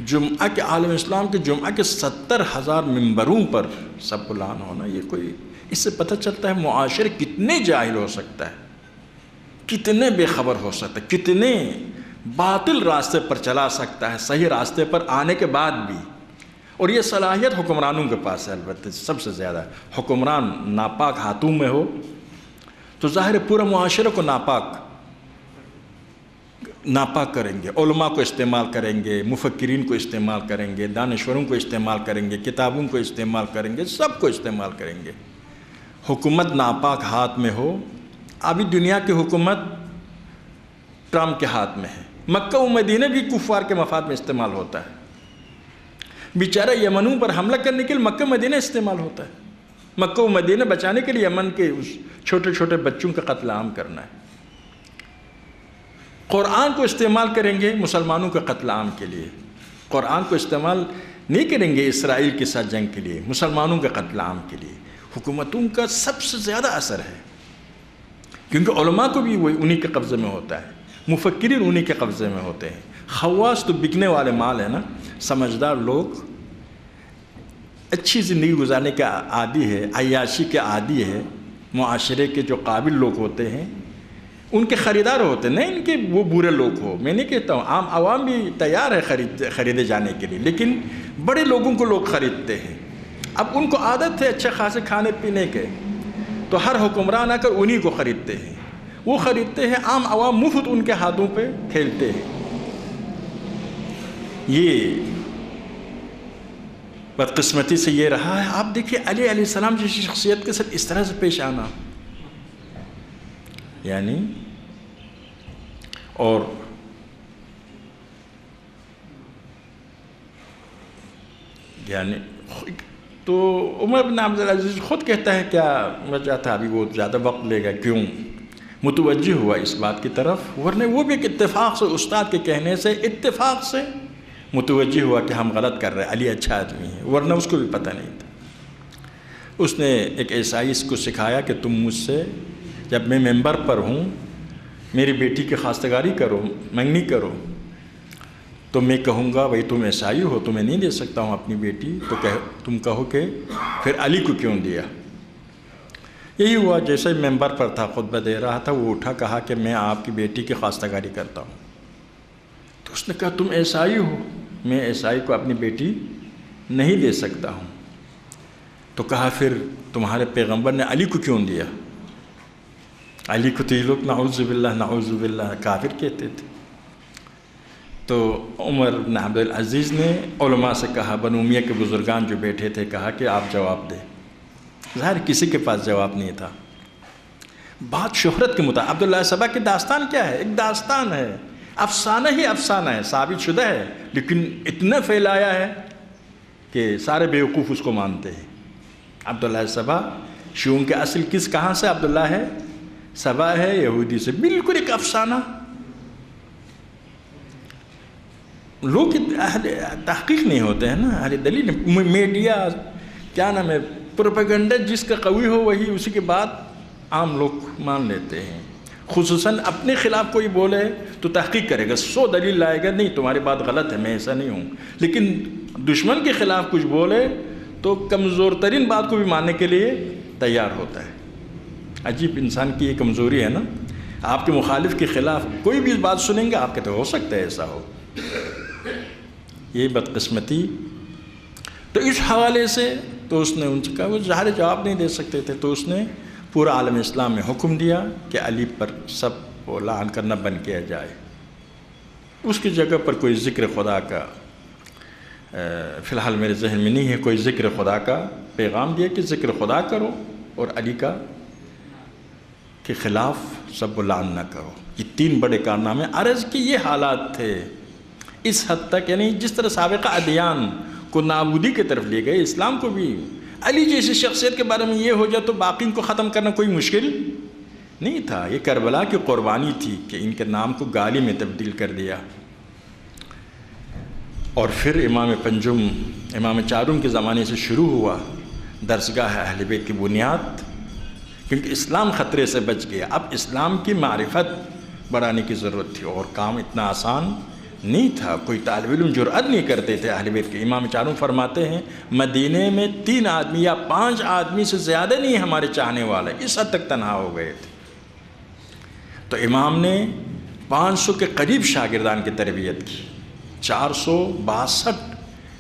جمعہ کے عالم اسلام کے جمعہ کے 70,000 ممبروں پر سب کو لعن ہونا، یہ کوئی اس سے پتہ چلتا ہے معاشرے کتنے جاہل ہو سکتا ہے، کتنے بے خبر ہو سکتا ہے، کتنے باطل راستے پر چلا سکتا ہے صحیح راستے پر آنے کے بعد بھی۔ اور یہ صلاحیت حکمرانوں کے پاس ہے، البتہ سب سے زیادہ حکمران ناپاک ہاتھوں میں ہو تو ظاہر پورا معاشرے کو ناپاک کریں گے، علماء کو استعمال کریں گے، مفکرین کو استعمال کریں گے، دانشوروں کو استعمال کریں گے، کتابوں کو استعمال کریں گے، سب کو استعمال کریں گے۔ حکومت ناپاک ہاتھ میں ہو، ابھی دنیا کی حکومت ٹرمپ کے ہاتھ میں ہے، مکہ و مدینہ بھی کفار کے مفاد میں استعمال ہوتا ہے، بیچارہ یمنوں پر حملہ کرنے کے لیے مکہ مدینہ استعمال ہوتا ہے، مکہ و مدینہ بچانے کے لیے یمن کے اس چھوٹے چھوٹے بچوں کا قتل عام کرنا ہے۔ قرآن کو استعمال کریں گے مسلمانوں کے قتل عام کے لیے، قرآن کو استعمال نہیں کریں گے اسرائیل کے ساتھ جنگ کے لیے، مسلمانوں کے قتل عام کے لیے۔ حکومتوں کا سب سے زیادہ اثر ہے، کیونکہ علماء کو بھی وہی انہی کے قبضے میں ہوتا ہے، مفکرین انہی کے قبضے میں ہوتے ہیں۔ خواص تو بکنے والے مال ہے نا، سمجھدار لوگ اچھی زندگی گزارنے کے عادی ہے، عیاشی کے عادی ہے، معاشرے کے جو قابل لوگ ہوتے ہیں ان کے خریدار ہوتے ہیں، نہیں ان کے وہ برے لوگ ہو، میں نہیں کہتا ہوں، عام عوام بھی تیار ہے خریدے جانے کے لیے، لیکن بڑے لوگوں کو لوگ خریدتے ہیں۔ اب ان کو عادت ہے اچھے خاصے کھانے پینے کے، تو ہر حکمران آ کر انہی کو خریدتے ہیں، وہ خریدتے ہیں، عام عوام مفت ان کے ہاتھوں پہ کھیلتے ہیں۔ یہ بدقسمتی سے یہ رہا ہے۔ آپ دیکھیں علی علیہ السلام جیسی شخصیت کے ساتھ اس طرح سے پیش آنا، یعنی اور یعنی تو عمر بن عبدالعزیز خود کہتا ہے کیا وجہ تھا، ابھی وہ زیادہ وقت لے گا، کیوں متوجہ ہوا اس بات کی طرف، ورنہ وہ بھی ایک اتفاق سے استاد کے کہنے سے اتفاق سے متوجہ ہوا کہ ہم غلط کر رہے ہیں، علی اچھا آدمی ہے، ورنہ اس کو بھی پتہ نہیں تھا۔ اس نے ایک عیسائی کو سکھایا کہ تم مجھ سے جب میں ممبر پر ہوں میری بیٹی کی خواستگاری کرو، منگنی کرو، تو میں کہوں گا بھائی تم عیسائی ہو، تمہیں نہیں دے سکتا ہوں اپنی بیٹی، تو تم کہو کہ پھر علی کو کیوں دیا۔ یہی ہوا، جیسے ممبر پر تھا خطبہ دے رہا تھا، وہ اٹھا کہا کہ میں آپ کی بیٹی کی خواستگاری کرتا ہوں۔ تو اس نے کہا تم عیسائی ہو، میں عیسائی کو اپنی بیٹی نہیں دے سکتا ہوں۔ تو کہا پھر تمہارے پیغمبر نے علی کو کیوں دیا؟ علی کو تو یہ لوگ نعوذ باللہ کافر کہتے تھے۔ تو عمر بن عبدالعزیز نے علماء سے کہا، بنو امیہ کے بزرگان جو بیٹھے تھے، کہا کہ آپ جواب دیں۔ ظاہر کسی کے پاس جواب نہیں تھا، بات شہرت کے مطابق۔ عبداللہ سبا کی داستان کیا ہے؟ ایک داستان ہے، افسانہ ہی افسانہ ہے، ثابت شدہ ہے، لیکن اتنا پھیلایا ہے کہ سارے بیوقوف اس کو مانتے ہیں۔ عبداللہ سبا شیعوں کے اصل کہاں سے عبداللہ ہے؟ سبا ہے، یہودی سے، بالکل ایک افسانہ۔ لوگ اہل تحقیق نہیں ہوتے ہیں نا، اہل دلیل، میڈیا کیا نام ہے، پروپیگنڈا جس کا قوی ہو وہی اسی کے بعد عام لوگ مان لیتے ہیں۔ خصوصاً اپنے خلاف کوئی بولے تو تحقیق کرے گا، 100 دلیل لائے گا، نہیں تمہاری بات غلط ہے، میں ایسا نہیں ہوں۔ لیکن دشمن کے خلاف کچھ بولے تو کمزور ترین بات کو بھی ماننے کے لیے تیار ہوتا ہے۔ عجیب انسان کی یہ کمزوری ہے نا، آپ کے مخالف کے خلاف کوئی بھی بات سنیں گے آپ کہتے ہو سکتا ہے ایسا ہو، یہ بدقسمتی۔ تو اس حوالے سے تو اس نے ان سے کہا، وہ ظاہر جواب نہیں دے سکتے تھے، تو اس نے پورا عالم اسلام میں حکم دیا کہ علی پر سب کو لعن کرنا بند کیا جائے۔ اس کی جگہ پر کوئی ذکر خدا کا فی الحال میرے ذہن میں نہیں ہے، کوئی ذکر خدا کا پیغام دیا کہ ذکر خدا کرو اور علی کا کے خلاف سب کو لعن نہ کرو۔ یہ 3 بڑے کارنامے عرض کی یہ حالات تھے اس حد تک، یعنی جس طرح سابقہ ادیان کو نابودی کی طرف لے گئے، اسلام کو بھی علی جیسی شخصیت کے بارے میں یہ ہو جائے تو باقی کو ختم کرنا کوئی مشکل نہیں تھا، یہ کربلا کی قربانی تھی کہ ان کے نام کو گالی میں تبدیل کر دیا۔ اور پھر امام پنجم، امام چارم کے زمانے سے شروع ہوا درسگاہ اہل بیت کی بنیاد، کیونکہ اسلام خطرے سے بچ گیا۔ اب اسلام کی معرفت بڑھانے کی ضرورت تھی، اور کام اتنا آسان نہیں تھا، کوئی طالب علم جرأت نہیں کرتے تھے اہل بیت کے۔ امام چارم فرماتے ہیں مدینے میں 3 آدمی یا 5 آدمی سے زیادہ نہیں ہمارے چاہنے والے، اس حد تک تنہا ہو گئے تھے۔ تو امام نے 500 کے قریب شاگردان کی تربیت کی، 462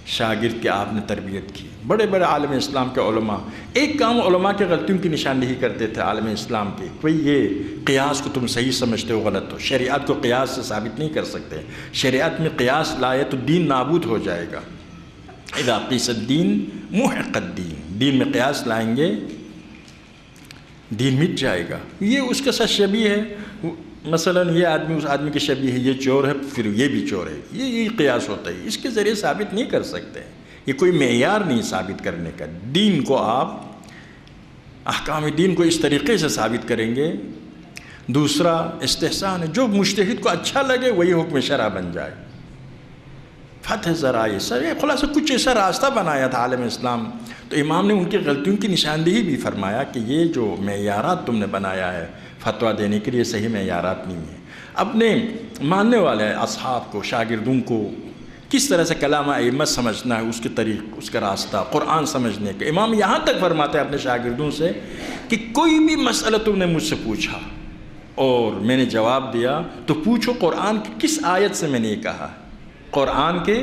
شاگرد کی آپ نے تربیت کی، بڑے بڑے عالم اسلام کے علماء۔ ایک کام علماء کے غلطیوں کی نشاندہی کرتے تھے عالم اسلام کی، کوئی یہ قیاس کو تم صحیح سمجھتے ہو غلط ہو، شریعت کو قیاس سے ثابت نہیں کر سکتے، شریعت میں قیاس لائے تو دین نابود ہو جائے گا۔ اذا قیس الدین محق الدین، دین میں قیاس لائیں گے دین مٹ جائے گا۔ یہ اس کے ساتھ شبیہ ہے، مثلا یہ آدمی اس آدمی کے شبیہ ہے، یہ چور ہے پھر یہ بھی چور ہے، یہ قیاس ہوتا ہے، اس کے ذریعے ثابت نہیں کر سکتے، یہ کوئی معیار نہیں ثابت کرنے کا۔ دین کو آپ احکام دین کو اس طریقے سے ثابت کریں گے۔ دوسرا استحسان ہے، جو مجتہد کو اچھا لگے وہی حکم شرع بن جائے۔ فتح ذرائع سر خلاصہ کچھ ایسا راستہ بنایا تھا عالم اسلام۔ تو امام نے ان کی غلطیوں کی نشاندہی بھی فرمایا کہ یہ جو معیارات تم نے بنایا ہے فتویٰ دینے کے لیے صحیح معیارات نہیں ہیں۔ اپنے ماننے والے اصحاب کو، شاگردوں کو کس طرح سے کلام ائمہ سمجھنا ہے، اس کے طریق، اس کا راستہ، قرآن سمجھنے کا۔ امام یہاں تک فرماتے ہیں اپنے شاگردوں سے کہ کوئی بھی مسئلہ تم نے مجھ سے پوچھا اور میں نے جواب دیا تو پوچھو قرآن کی کس آیت سے میں نے یہ کہا، قرآن کے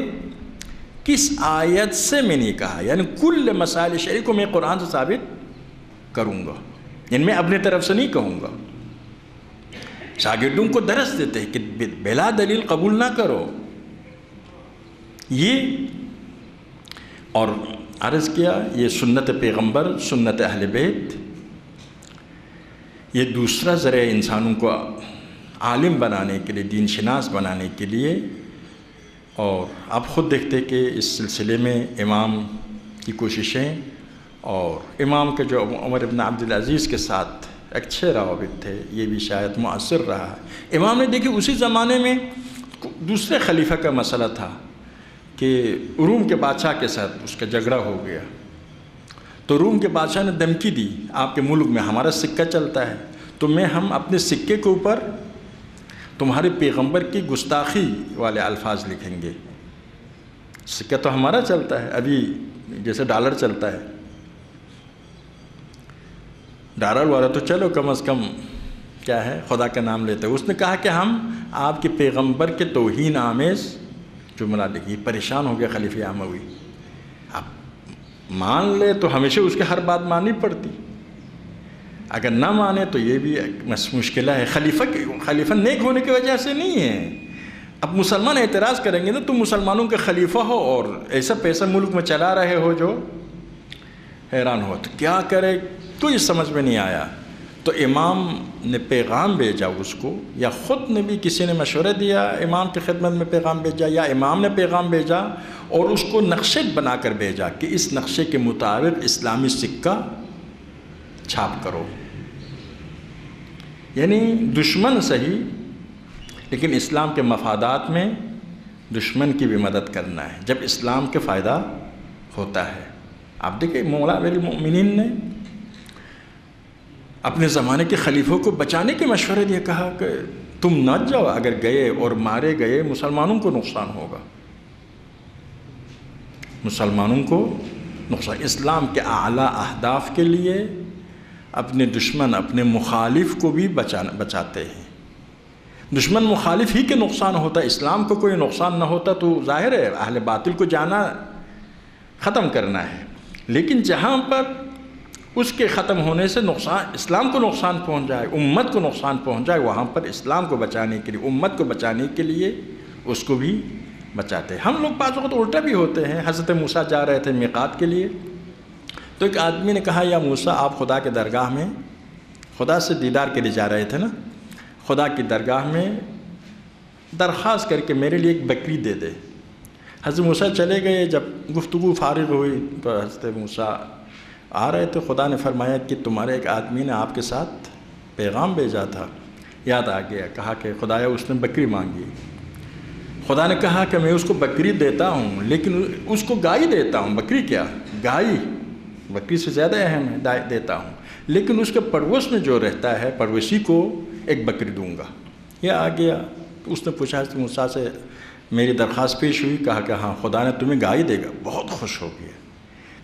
کس آیت سے میں نے کہا، یعنی کل مسائل شرعی کو میں قرآن سے ثابت کروں گا، یعنی میں اپنے طرف سے نہیں کہوں گا۔ شاگردوں کو درس دیتے ہیں کہ بلا دلیل قبول نہ کرو۔ یہ اور عرض کیا یہ سنت پیغمبر، سنت اہل بیت، یہ دوسرا ذریعہ انسانوں کو عالم بنانے کے لیے، دین شناس بنانے کے لیے۔ اور آپ خود دیکھتے کہ اس سلسلے میں امام کی کوششیں اور امام کے جو عمر بن عبدالعزیز کے ساتھ اچھے روابط تھے، یہ بھی شاید مؤثر رہا ہے۔ امام نے دیکھی اسی زمانے میں دوسرے خلیفہ کا مسئلہ تھا کہ روم کے بادشاہ کے ساتھ اس کا جھگڑا ہو گیا، تو روم کے بادشاہ نے دھمکی دی آپ کے ملک میں ہمارا سکہ چلتا ہے تو ہم اپنے سکے کے اوپر تمہارے پیغمبر کی گستاخی والے الفاظ لکھیں گے۔ سکہ تو ہمارا چلتا ہے، ابھی جیسے ڈالر چلتا ہے، ڈالر والا تو چلو کم از کم کیا ہے خدا کا نام لیتے ہیں۔ اس نے کہا کہ ہم آپ کے پیغمبر کے توہین آمیز جملہ لکھی۔ پریشان ہو گیا خلیفہ اموی، اب مان لے تو ہمیشہ اس کے ہر بات ماننی پڑتی، اگر نہ مانے تو یہ بھی مشکلہ ہے۔ خلیفہ نیک ہونے کی وجہ سے نہیں ہے۔ اب مسلمان اعتراض کریں گے نا تم مسلمانوں کے خلیفہ ہو اور ایسا پیسہ ملک میں چلا رہے ہو جو حیران ہو، تو کیا کرے کوئی سمجھ میں نہیں آیا۔ تو امام نے پیغام بھیجا اس کو، یا خود نے بھی کسی نے مشورہ دیا امام کی خدمت میں پیغام بھیجا، یا امام نے پیغام بھیجا اور اس کو نقشے بنا کر بھیجا کہ اس نقشے کے مطابق اسلامی سکہ چھاپ کرو۔ یعنی دشمن صحیح لیکن اسلام کے مفادات میں دشمن کی بھی مدد کرنا ہے جب اسلام کے فائدہ ہوتا ہے۔ آپ دیکھیں مولا امیر المؤمنین نے اپنے زمانے کے خلیفوں کو بچانے کے مشورے دیا، کہا کہ تم نہ جاؤ، اگر گئے اور مارے گئے مسلمانوں کو نقصان ہوگا، مسلمانوں کو نقصان۔ اسلام کے اعلیٰ اہداف کے لیے اپنے دشمن، اپنے مخالف کو بھی بچاتے ہیں۔ دشمن مخالف ہی کے نقصان ہوتا ہے، اسلام کو کوئی نقصان نہ ہوتا تو ظاہر ہے اہل باطل کو جانا ختم کرنا ہے، لیکن جہاں پر اس کے ختم ہونے سے نقصان، اسلام کو نقصان پہنچ جائے، امت کو نقصان پہنچ جائے، وہاں پر اسلام کو بچانے کے لیے، امت کو بچانے کے لیے اس کو بھی بچاتے ہیں۔ ہم لوگ بعض وقت الٹا بھی ہوتے ہیں۔ حضرت موسیٰ جا رہے تھے میقات کے لیے، تو ایک آدمی نے کہا یا موسیٰ آپ خدا کے درگاہ میں، خدا سے دیدار کے لیے جا رہے تھے نا، خدا کی درگاہ میں درخواست کر کے میرے لیے ایک بکری دے دے۔ حضرت موسیٰ چلے گئے، جب گفتگو فارغ ہوئی تو حضرت موسیٰ آ رہے تھے، خدا نے فرمایا کہ تمہارے ایک آدمی نے آپ کے ساتھ پیغام بھیجا تھا، یاد آ گیا، کہا کہ خدایا اس نے بکری مانگی، خدا نے کہا کہ میں اس کو بکری دیتا ہوں لیکن اس کو گائے دیتا ہوں، بکری کیا، گائے بکری سے زیادہ اہم ہے، دیتا ہوں، لیکن اس کے پڑوس میں جو رہتا ہے پڑوسی کو ایک بکری دوں گا۔ یہ آ گیا، اس نے پوچھا موسیٰ سے، میری درخواست پیش ہوئی، کہا کہ ہاں خدا نے تمہیں گائے دے گا، بہت خوش ہو گیا،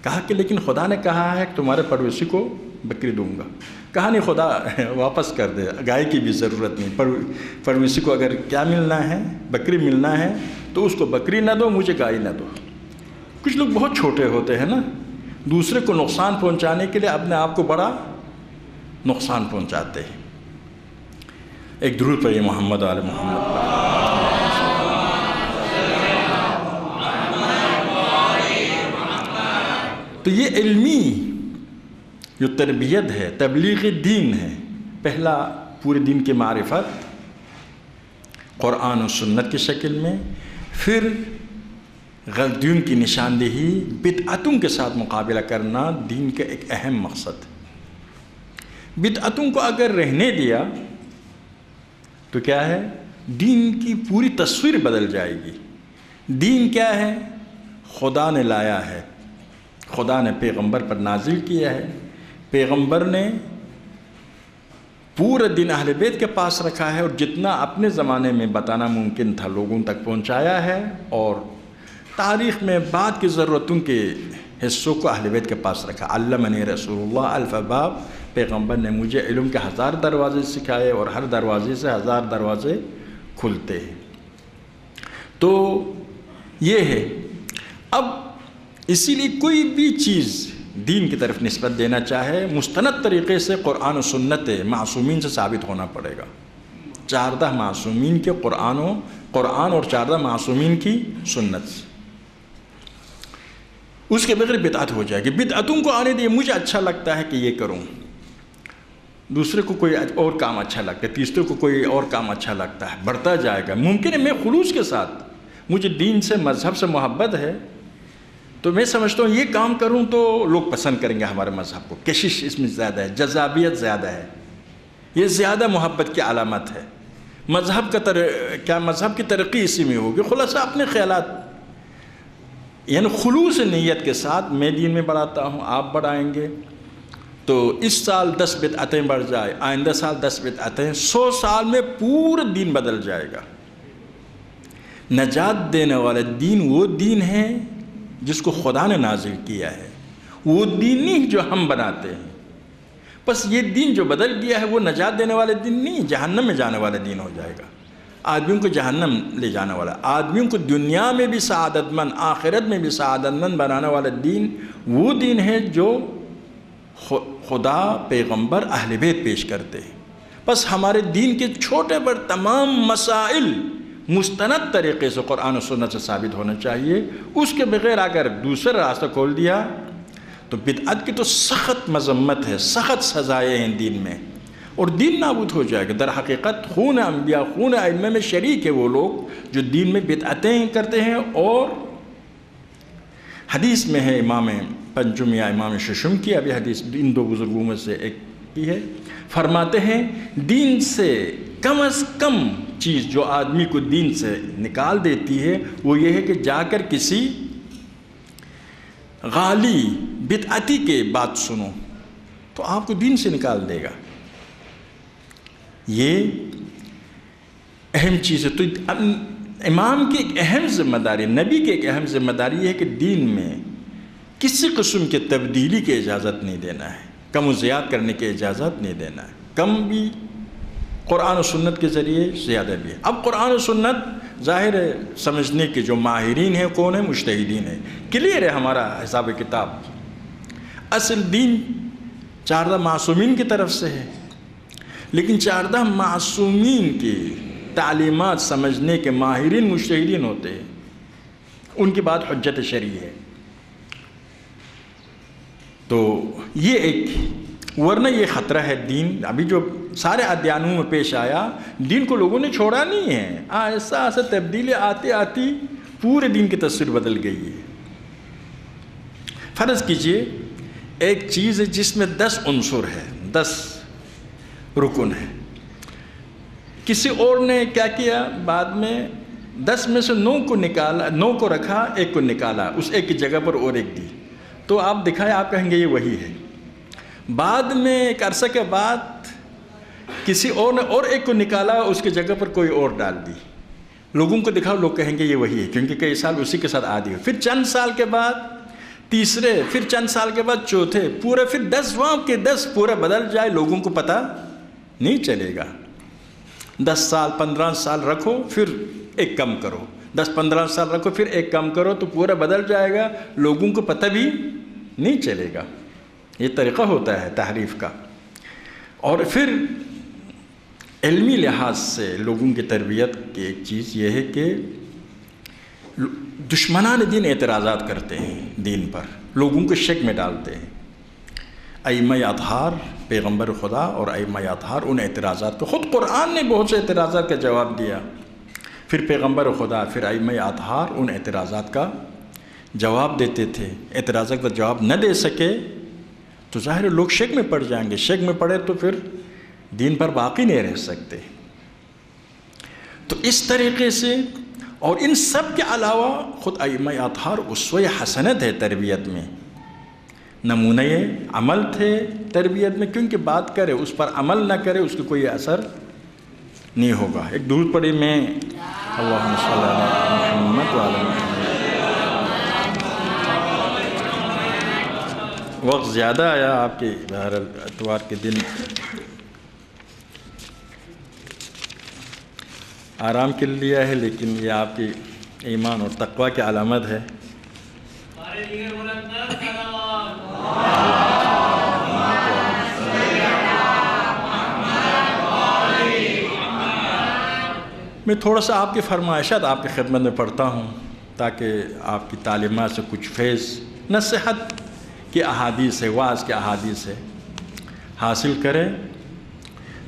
کہا کہ لیکن خدا نے کہا ہے کہ تمہارے پڑوسی کو بکری دوں گا، کہا نہیں خدا واپس کر دے، گائے کی بھی ضرورت نہیں، پڑوسی کو اگر کیا ملنا ہے، بکری ملنا ہے تو اس کو بکری نہ دو، مجھے گائے نہ دو۔ کچھ لوگ بہت چھوٹے ہوتے ہیں نا، دوسرے کو نقصان پہنچانے کے لیے اپنے آپ کو بڑا نقصان پہنچاتے ہیں۔ ایک درود پڑھیے محمد آل محمد پر۔ تو یہ علمی جو تربیت ہے، تبلیغ دین ہے، پہلا پورے دین کی معرفت قرآن و سنت کی شکل میں، پھر غلطیوں کی نشاندہی، بدعتوں کے ساتھ مقابلہ کرنا دین کا ایک اہم مقصد ہے۔ بدعتوں کو اگر رہنے دیا تو کیا ہے، دین کی پوری تصویر بدل جائے گی۔ دین کیا ہے، خدا نے لایا ہے، خدا نے پیغمبر پر نازل کیا ہے، پیغمبر نے پورا دن اہل بیت کے پاس رکھا ہے، اور جتنا اپنے زمانے میں بتانا ممکن تھا لوگوں تک پہنچایا ہے، اور تاریخ میں بعد کی ضرورتوں کے حصوں کو اہل بیت کے پاس رکھا۔ علمنی رسول اللہ الف باب، پیغمبر نے مجھے علم کے 1000 دروازے سکھائے، اور ہر دروازے سے 1000 دروازے کھلتے ہیں۔ تو یہ ہے، اب اسی لیے کوئی بھی چیز دین کی طرف نسبت دینا چاہے، مستند طریقے سے قرآن و سنت معصومین سے ثابت ہونا پڑے گا۔ 14 معصومین کے قرآن اور 14 معصومین کی سنت سے، اس کے بغیر بدعت ہو جائے گی۔ بدعتوں کو آنے دے، مجھے اچھا لگتا ہے کہ یہ کروں، دوسرے کو کوئی اور کام اچھا لگتا ہے، تیسرے کو کوئی اور کام اچھا لگتا ہے، بڑھتا جائے گا۔ ممکن ہے میں خلوص کے ساتھ، مجھے دین سے مذہب سے محبت ہے، تو میں سمجھتا ہوں یہ کام کروں تو لوگ پسند کریں گے ہمارے مذہب کو، کشش اس میں زیادہ ہے، جذابیت زیادہ ہے، یہ زیادہ محبت کی علامت ہے۔ مذہب کا مذہب کی ترقی اسی میں ہوگی۔ خلاصہ اپنے خیالات، یعنی خلوص نیت کے ساتھ میں دین میں بڑھاتا ہوں، آپ بڑھائیں گے تو اس سال 10 بدعتیں بڑھ جائے، آئندہ سال 10 بدعتیں، 100 سال میں پورا دین بدل جائے گا۔ نجات دینے والا دین وہ دین ہے جس کو خدا نے نازل کیا ہے، وہ دین نہیں جو ہم بناتے ہیں۔ بس یہ دین جو بدل گیا ہے وہ نجات دینے والے دین نہیں، جہنم میں جانے والا دین ہو جائے گا، آدمیوں کو جہنم لے جانے والا، آدمیوں کو دنیا میں بھی سعادت مند، آخرت میں بھی سعادت مند بنانے والا دین وہ دین ہے جو خدا، پیغمبر، اہل بیت پیش کرتے ہیں۔ بس ہمارے دین کے چھوٹے بڑے تمام مسائل مستند طریقے سے قرآن و سنت سے ثابت ہونا چاہیے۔ اس کے بغیر اگر دوسرا راستہ کھول دیا تو بدعت کی تو سخت مذمت ہے، سخت سزائیں ہیں دین میں، اور دین نابود ہو جائے گا۔ در حقیقت خون انبیاء، خون ائمہ میں شریک ہے وہ لوگ جو دین میں بدعتیں کرتے ہیں۔ اور حدیث میں ہے امام پنجم یا امام ششم کی، ابھی حدیث ان 2 بزرگوں میں سے ایک کی ہے، فرماتے ہیں دین سے کم از کم چیز جو آدمی کو دین سے نکال دیتی ہے وہ یہ ہے کہ جا کر کسی غالی بدعتی کے بات سنو تو آپ کو دین سے نکال دے گا۔ یہ اہم چیز ہے۔ تو امام کی ایک اہم ذمہ داری، نبی کی ایک اہم ذمہ داری یہ ہے کہ دین میں کسی قسم کی تبدیلی کی اجازت نہیں دینا ہے، کم و زیادہ کرنے کی اجازت نہیں دینا ہے، کم بھی قرآن و سنت کے ذریعے، زیادہ بھی ہے۔ اب قرآن و سنت ظاہر ہے سمجھنے کے جو ماہرین ہیں کون ہیں، مجتہدین ہیں، کلیئر ہے ہمارا حساب کتاب۔ اصل دین 14 معصومین کی طرف سے ہے، لیکن 14 معصومین کی تعلیمات سمجھنے کے ماہرین مجتہدین ہوتے ہیں، ان کی بات حجت شرعی ہے۔ تو یہ ایک، ورنہ یہ خطرہ ہے دین، ابھی جو سارے ادیانوں میں پیش آیا، دین کو لوگوں نے چھوڑا نہیں ہے، ایسا ایسا تبدیلی آتی آتی پورے دین کی تصویر بدل گئی ہے۔ فرض کیجئے ایک چیز ہے جس میں 10 عنصر ہے، 10 رکن ہے۔ کسی اور نے کیا کیا، بعد میں 10 میں سے 9 کو نکالا، 9 کو رکھا، 1 کو نکالا، اس ایک کی جگہ پر اور 1 دی، تو آپ دکھائے، آپ کہیں گے یہ وہی ہے۔ بعد میں ایک عرصہ کے بعد کسی اور نے اور 1 کو نکالا، اس کی جگہ پر کوئی اور ڈال دی، لوگوں کو دکھاؤ، لوگ کہیں گے یہ وہی ہے، کیونکہ کئی سال اسی کے ساتھ عادی ہو۔ پھر چند سال کے بعد تیسرے، پھر چند سال کے بعد چوتھے، پورے پھر 10 کے 10 پورا بدل جائے، لوگوں کو پتہ نہیں چلے گا۔ 10 سال 15 سال رکھو، پھر 1 کم کرو، 10-15 سال رکھو، پھر 1 کم کرو، تو پورا بدل جائے گا، لوگوں کو پتہ بھی نہیں چلے گا۔ یہ طریقہ ہوتا ہے تحریف کا۔ اور پھر علمی لحاظ سے لوگوں کی تربیت کی ایک چیز یہ ہے کہ دشمنان دین اعتراضات کرتے ہیں دین پر، لوگوں کو شک میں ڈالتے ہیں۔ ائمہ اطہار، پیغمبر خدا اور ائمہ اطہار ان اعتراضات کو، خود قرآن نے بہت سے اعتراضات کا جواب دیا، پھر پیغمبر خدا، پھر ائمہ اطہار ان اعتراضات کا جواب دیتے تھے۔ اعتراضات کا جواب نہ دے سکے تو ظاہر لوگ شک میں پڑ جائیں گے، شک میں پڑے تو پھر دین پر باقی نہیں رہ سکتے۔ تو اس طریقے سے، اور ان سب کے علاوہ خود ائمہ اطہار اسوہ حسنت ہے تربیت میں، نمونہ عمل تھے تربیت میں، کیونکہ بات کرے اس پر عمل نہ کرے اس کو کوئی اثر نہیں ہوگا۔ ایک درود پڑھی میں، اللہم صلی علی محمد وعلی محمد۔ وقت زیادہ آیا آپ کے بہرحال اتوار کے دن آرام کے لیے ہے، لیکن یہ آپ کی ایمان اور تقوی کی علامت ہے۔ میں تھوڑا سا آپ کی فرمائشات آپ کی خدمت میں پڑھتا ہوں تاکہ آپ کی تعلیمات سے کچھ فیض، نصیحت کی احادیث ہے، وعظ کے احادیث ہے، حاصل کریں۔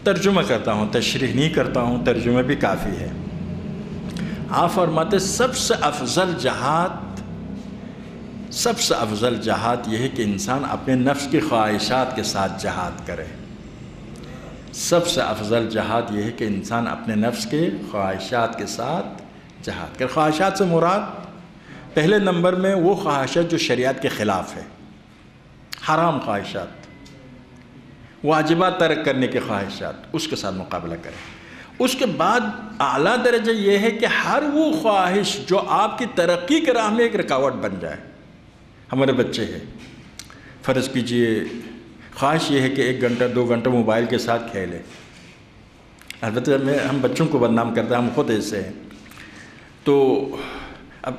ترجمہ کرتا ہوں، تشریح نہیں کرتا ہوں، ترجمہ بھی کافی ہے۔ آپ فرماتے سب سے افضل جہاد یہ ہے کہ انسان اپنے نفس کی خواہشات کے ساتھ جہاد کرے۔ سب سے افضل جہاد یہ ہے کہ انسان اپنے نفس کے خواہشات کے ساتھ جہاد کرے۔ خواہشات سے مراد پہلے نمبر میں وہ خواہشات جو شریعت کے خلاف ہے، حرام خواہشات، واجبات ترک کرنے کے خواہشات، اس کے ساتھ مقابلہ کریں۔ اس کے بعد اعلیٰ درجہ یہ ہے کہ ہر وہ خواہش جو آپ کی ترقی کے راہ میں ایک رکاوٹ بن جائے۔ ہمارے بچے ہیں، فرض کیجئے خواہش یہ ہے کہ 1 گھنٹہ 2 گھنٹہ موبائل کے ساتھ کھیلے۔ البتہ ہم بچوں کو بدنام کرتے ہیں، ہم خود ایسے ہیں۔ تو اب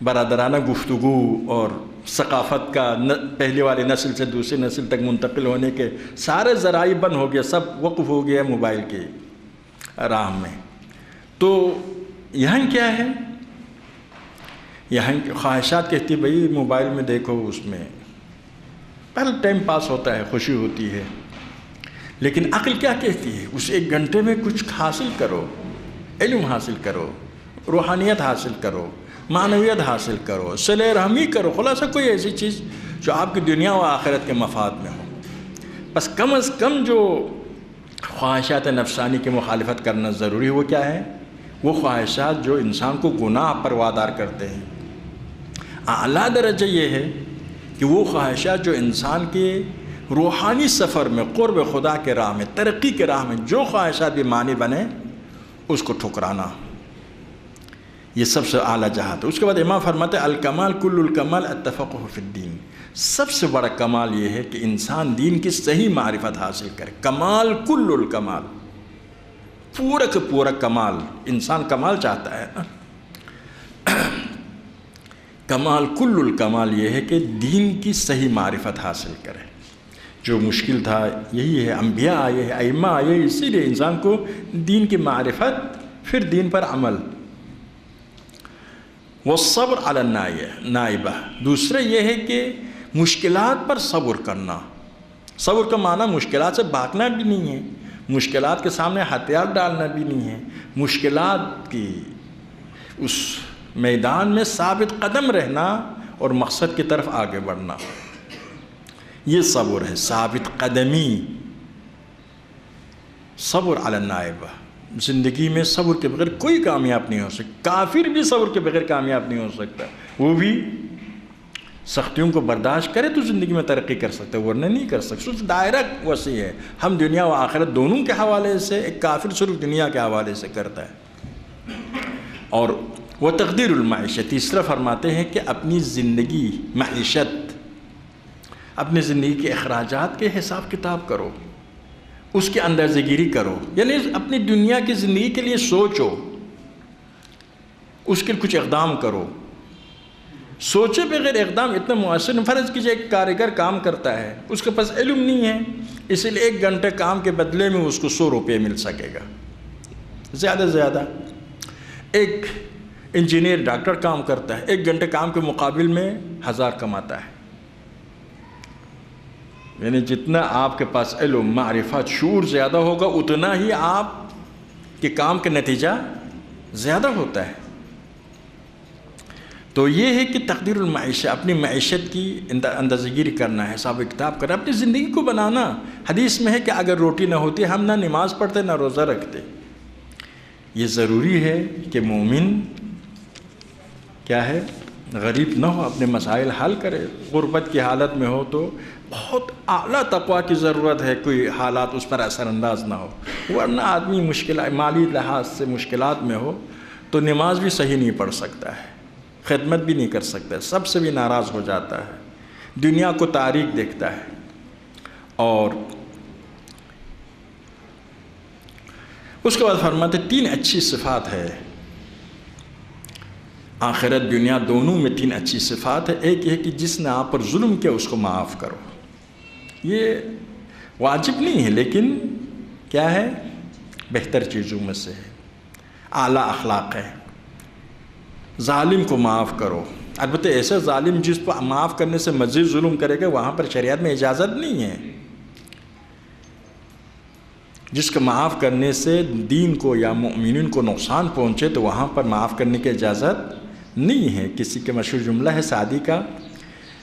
برادرانہ گفتگو اور ثقافت کا پہلی والی نسل سے دوسری نسل تک منتقل ہونے کے سارے ذرائع بند ہو گیا، سب وقف ہو گیا موبائل کی راہ میں۔ تو یہاں کیا ہے، یہاں خواہشات کہتی بھئی موبائل میں دیکھو، اس میں پہلے ٹائم پاس ہوتا ہے، خوشی ہوتی ہے، لیکن عقل کیا کہتی ہے، اس 1 گھنٹے میں کچھ حاصل کرو، علم حاصل کرو، روحانیت حاصل کرو، معنویت حاصل کرو، صلہ رحمی کرو، خلاصہ کوئی ایسی چیز جو آپ کی دنیا و آخرت کے مفاد میں ہو۔ بس کم از کم جو خواہشات نفسانی کی مخالفت کرنا ضروری ہے، وہ کیا ہے؟ وہ خواہشات جو انسان کو گناہ پر وادار کرتے ہیں۔ اعلیٰ درجہ یہ ہے کہ وہ خواہشات جو انسان کے روحانی سفر میں، قرب خدا کے راہ میں، ترقی کے راہ میں جو خواہشات بھی مانی بنے، اس کو ٹھکرانا، یہ سب سے اعلیٰ جہاد ہے۔ اس کے بعد امام فرماتے ہیں الکمال کل الکمال التفقہ فی الدین، سب سے بڑا کمال یہ ہے کہ انسان دین کی صحیح معرفت حاصل کرے۔ کمال کل الکمال، پورا کا پورا کمال، انسان کمال چاہتا ہے نا۔ کمال کل الکمال یہ ہے کہ دین کی صحیح معرفت حاصل کرے۔ جو مشکل تھا یہی ہے، انبیاء آئے ہیں، ائمہ آئے ہیں، اسی لیے انسان کو دین کی معرفت، پھر دین پر عمل۔ والصبر علی النائبہ، دوسرے یہ ہے کہ مشکلات پر صبر کرنا۔ صبر کا معنی مشکلات سے بھاگنا بھی نہیں ہے، مشکلات کے سامنے ہتھیار ڈالنا بھی نہیں ہے، مشکلات کی اس میدان میں ثابت قدم رہنا اور مقصد کی طرف آگے بڑھنا، یہ صبر ہے، ثابت قدمی۔ صبر علی النائبہ، زندگی میں صبر کے بغیر کوئی کامیاب نہیں ہو سکتا، کافر بھی صبر کے بغیر کامیاب نہیں ہو سکتا، وہ بھی سختیوں کو برداشت کرے تو زندگی میں ترقی کر سکتا ہے، ورنہ نہیں کر سکتا۔ صرف دائرہ وسیع ہے، ہم دنیا و آخرت دونوں کے حوالے سے، ایک کافر صرف دنیا کے حوالے سے کرتا ہے۔ اور وہ تقدیر المعیشت، تیسرا فرماتے ہیں کہ اپنی زندگی، معیشت، اپنی زندگی کے اخراجات کے حساب کتاب کرو، اس کی اندازہ گیری کرو، یعنی اپنی دنیا کی زندگی کے لیے سوچو، اس کے کچھ اقدام کرو۔ سوچے بغیر اقدام اتنا مؤثر نہیں۔ فرض کیجئے ایک کاریگر کام کرتا ہے، اس کے پاس علم نہیں ہے، اس لیے 1 گھنٹے کام کے بدلے میں اس کو 100 روپے مل سکے گا زیادہ سے زیادہ۔ ایک انجینئر ڈاکٹر کام کرتا ہے، 1 گھنٹے کام کے مقابل میں 1000 کماتا ہے۔ یعنی جتنا آپ کے پاس علم، معرفت، شعور زیادہ ہوگا، اتنا ہی آپ کے کام کا نتیجہ زیادہ ہوتا ہے۔ تو یہ ہے کہ تقدیر المعیشہ، اپنی معیشت کی اندازہ گیری کرنا ہے، حساب کتاب کرنا، اپنی زندگی کو بنانا۔ حدیث میں ہے کہ اگر روٹی نہ ہوتی ہم نہ نماز پڑھتے نہ روزہ رکھتے۔ یہ ضروری ہے کہ مومن کیا ہے، غریب نہ ہو، اپنے مسائل حل کرے۔ غربت کی حالت میں ہو تو بہت اعلیٰ تقویٰ کی ضرورت ہے، کوئی حالات اس پر اثر انداز نہ ہو، ورنہ آدمی مالی لحاظ سے مشکلات میں ہو تو نماز بھی صحیح نہیں پڑھ سکتا ہے، خدمت بھی نہیں کر سکتا ہے، سب سے بھی ناراض ہو جاتا ہے، دنیا کو تاریک دیکھتا ہے۔ اور اس کے بعد فرماتے 3 اچھی صفات ہے، آخرت دنیا دونوں میں 3 اچھی صفات ہے۔ ایک یہ کہ جس نے آپ پر ظلم کیا اس کو معاف کرو، یہ واجب نہیں ہے لیکن کیا ہے، بہتر چیزوں میں سے ہے، اعلیٰ اخلاق ہے۔ ظالم کو معاف کرو، البتہ ایسا ظالم جس کو معاف کرنے سے مزید ظلم کرے گا وہاں پر شریعت میں اجازت نہیں ہے۔ جس کو معاف کرنے سے دین کو یا مؤمنین کو نقصان پہنچے تو وہاں پر معاف کرنے کی اجازت نہیں ہے۔ کسی کے مشہور جملہ ہے سعدی کا،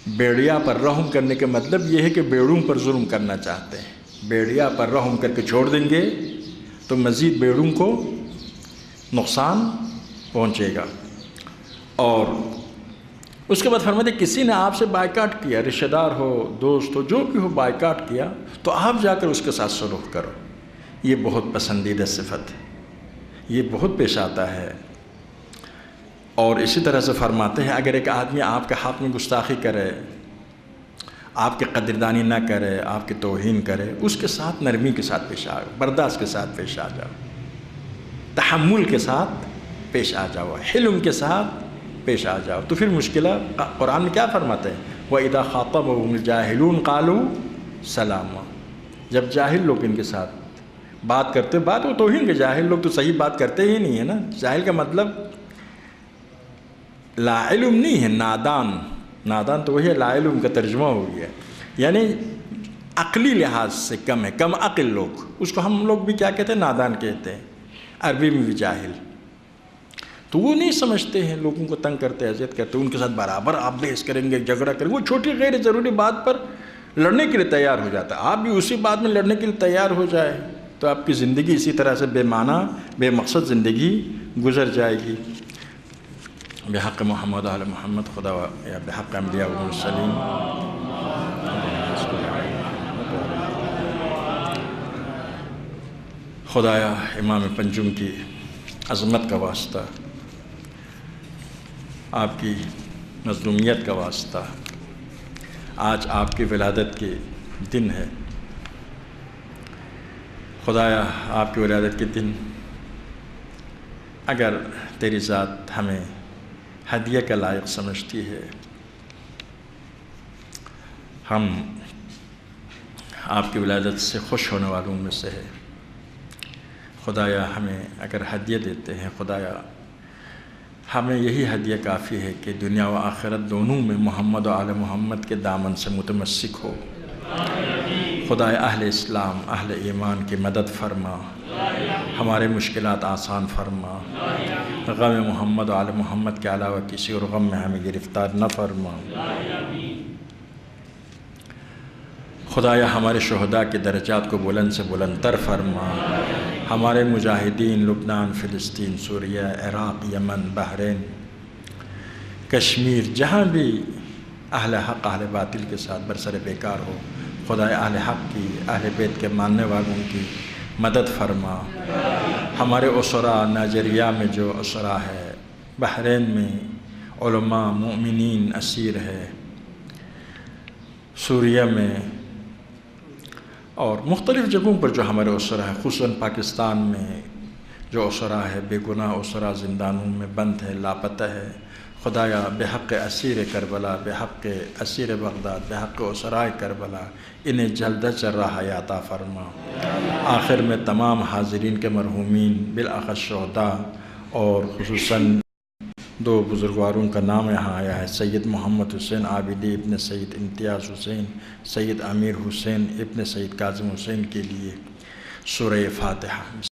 بیڑیا پر رحم کرنے کا مطلب یہ ہے کہ بیڑوں پر ظلم کرنا چاہتے ہیں، بیڑیا پر رحم کر کے چھوڑ دیں گے تو مزید بیڑوں کو نقصان پہنچے گا۔ اور اس کے بعد فرماتے کسی نے آپ سے بائیکاٹ کیا، رشتہ دار ہو، دوست ہو، جو بھی ہو، بائیکاٹ کیا تو آپ جا کر اس کے ساتھ سلوک کرو۔ یہ بہت پسندیدہ صفت ہے، یہ بہت پیش آتا ہے۔ اور اسی طرح سے فرماتے ہیں اگر ایک آدمی آپ کے حق میں گستاخی کرے، آپ کی قدردانی نہ کرے، آپ کی توہین کرے، اس کے ساتھ نرمی کے ساتھ پیش آؤ، برداشت کے ساتھ پیش آ جاؤ، تحمل کے ساتھ پیش آ جاؤ، حلم کے ساتھ پیش آ جاؤ۔ تو پھر مشکلات قرآن میں کیا فرماتے ہیں، وَإِذَا خَاطَبَهُمُ الْجَاهِلُونَ قَالُوا سَلَامًا، جب جاہل لوگ ان کے ساتھ بات کرتے، بات وہ توہین کے، جاہل لوگ تو صحیح بات کرتے ہی نہیں ہے نا، جاہل کا مطلب لا علم نہیں ہے، نادان، نادان تو وہی ہے، لا علم کا ترجمہ ہو گیا، یعنی عقلی لحاظ سے کم ہے، کم عقل لوگ، اس کو ہم لوگ بھی کیا کہتے ہیں، نادان کہتے ہیں، عربی میں بھی جاہل۔ تو وہ نہیں سمجھتے ہیں، لوگوں کو تنگ کرتے، اذیت کرتے، ان کے ساتھ برابر آپ بحث کریں گے، جھگڑا کریں گے، وہ چھوٹی غیر ضروری بات پر لڑنے کے لیے تیار ہو جاتا ہے۔ آپ بھی اسی بات میں لڑنے کے لیے تیار ہو جائے تو آپ کی زندگی اسی طرح سے بے معنی، بے مقصد زندگی گزر جائے گی۔ بحق محمد علی محمد، خدا یا بحق انبیاء و مرسلین، خدایا امام پنجم کی عظمت کا واسطہ، آپ کی مظلومیت کا واسطہ، آج آپ کی ولادت کے دن ہے، خدایا آپ کی ولادت کے دن اگر تیری ذات ہمیں ہدیہ کا لائق سمجھتی ہے، ہم آپ کی ولادت سے خوش ہونے والوں میں سے ہے، خدایا ہمیں اگر ہدیہ دیتے ہیں، خدایا ہمیں یہی ہدیہ کافی ہے کہ دنیا و آخرت دونوں میں محمد و آل محمد کے دامن سے متمسک ہو۔ خدایا اہل اسلام، اہل ایمان کی مدد فرما، ہمارے مشکلات آسان فرما، غم محمد و آل محمد کے علاوہ کسی اور غم میں ہمیں گرفتار نہ فرما۔ خدایا ہمارے شہداء کے درجات کو بلند سے بلند تر فرما، ہمارے مجاہدین لبنان، فلسطین، سوریہ، عراق، یمن، بحرین، کشمیر، جہاں بھی اہل حق اہل باطل کے ساتھ برسر بیکار ہو، خدایا اہل حق کی، اہل بیت کے ماننے والوں کی مدد فرما۔ ہمارے اسرا نائجیریا میں جو اسرا ہے، بحرین میں علماء مومنین اسیر ہے، سوریہ میں اور مختلف جگہوں پر جو ہمارے اسرا ہے، خصوصاً پاکستان میں جو اسرا ہے، بے گناہ اسرا زندانوں میں بند ہے، لاپتہ ہے، خدایا بحق اسیر کربلا، بحق اسیر بغداد، بحق اسرائے کربلا انہیں جلد از جلد حیات عطا فرما۔ آخر میں تمام حاضرین کے مرحومین بالاخص شہداء اور خصوصاً دو بزرگواروں کا نام یہاں آیا ہے، سید محمد حسین عابدی ابن سید امتیاز حسین، سید امیر حسین ابن سید کاظم حسین کے لیے سورہ فاتحہ۔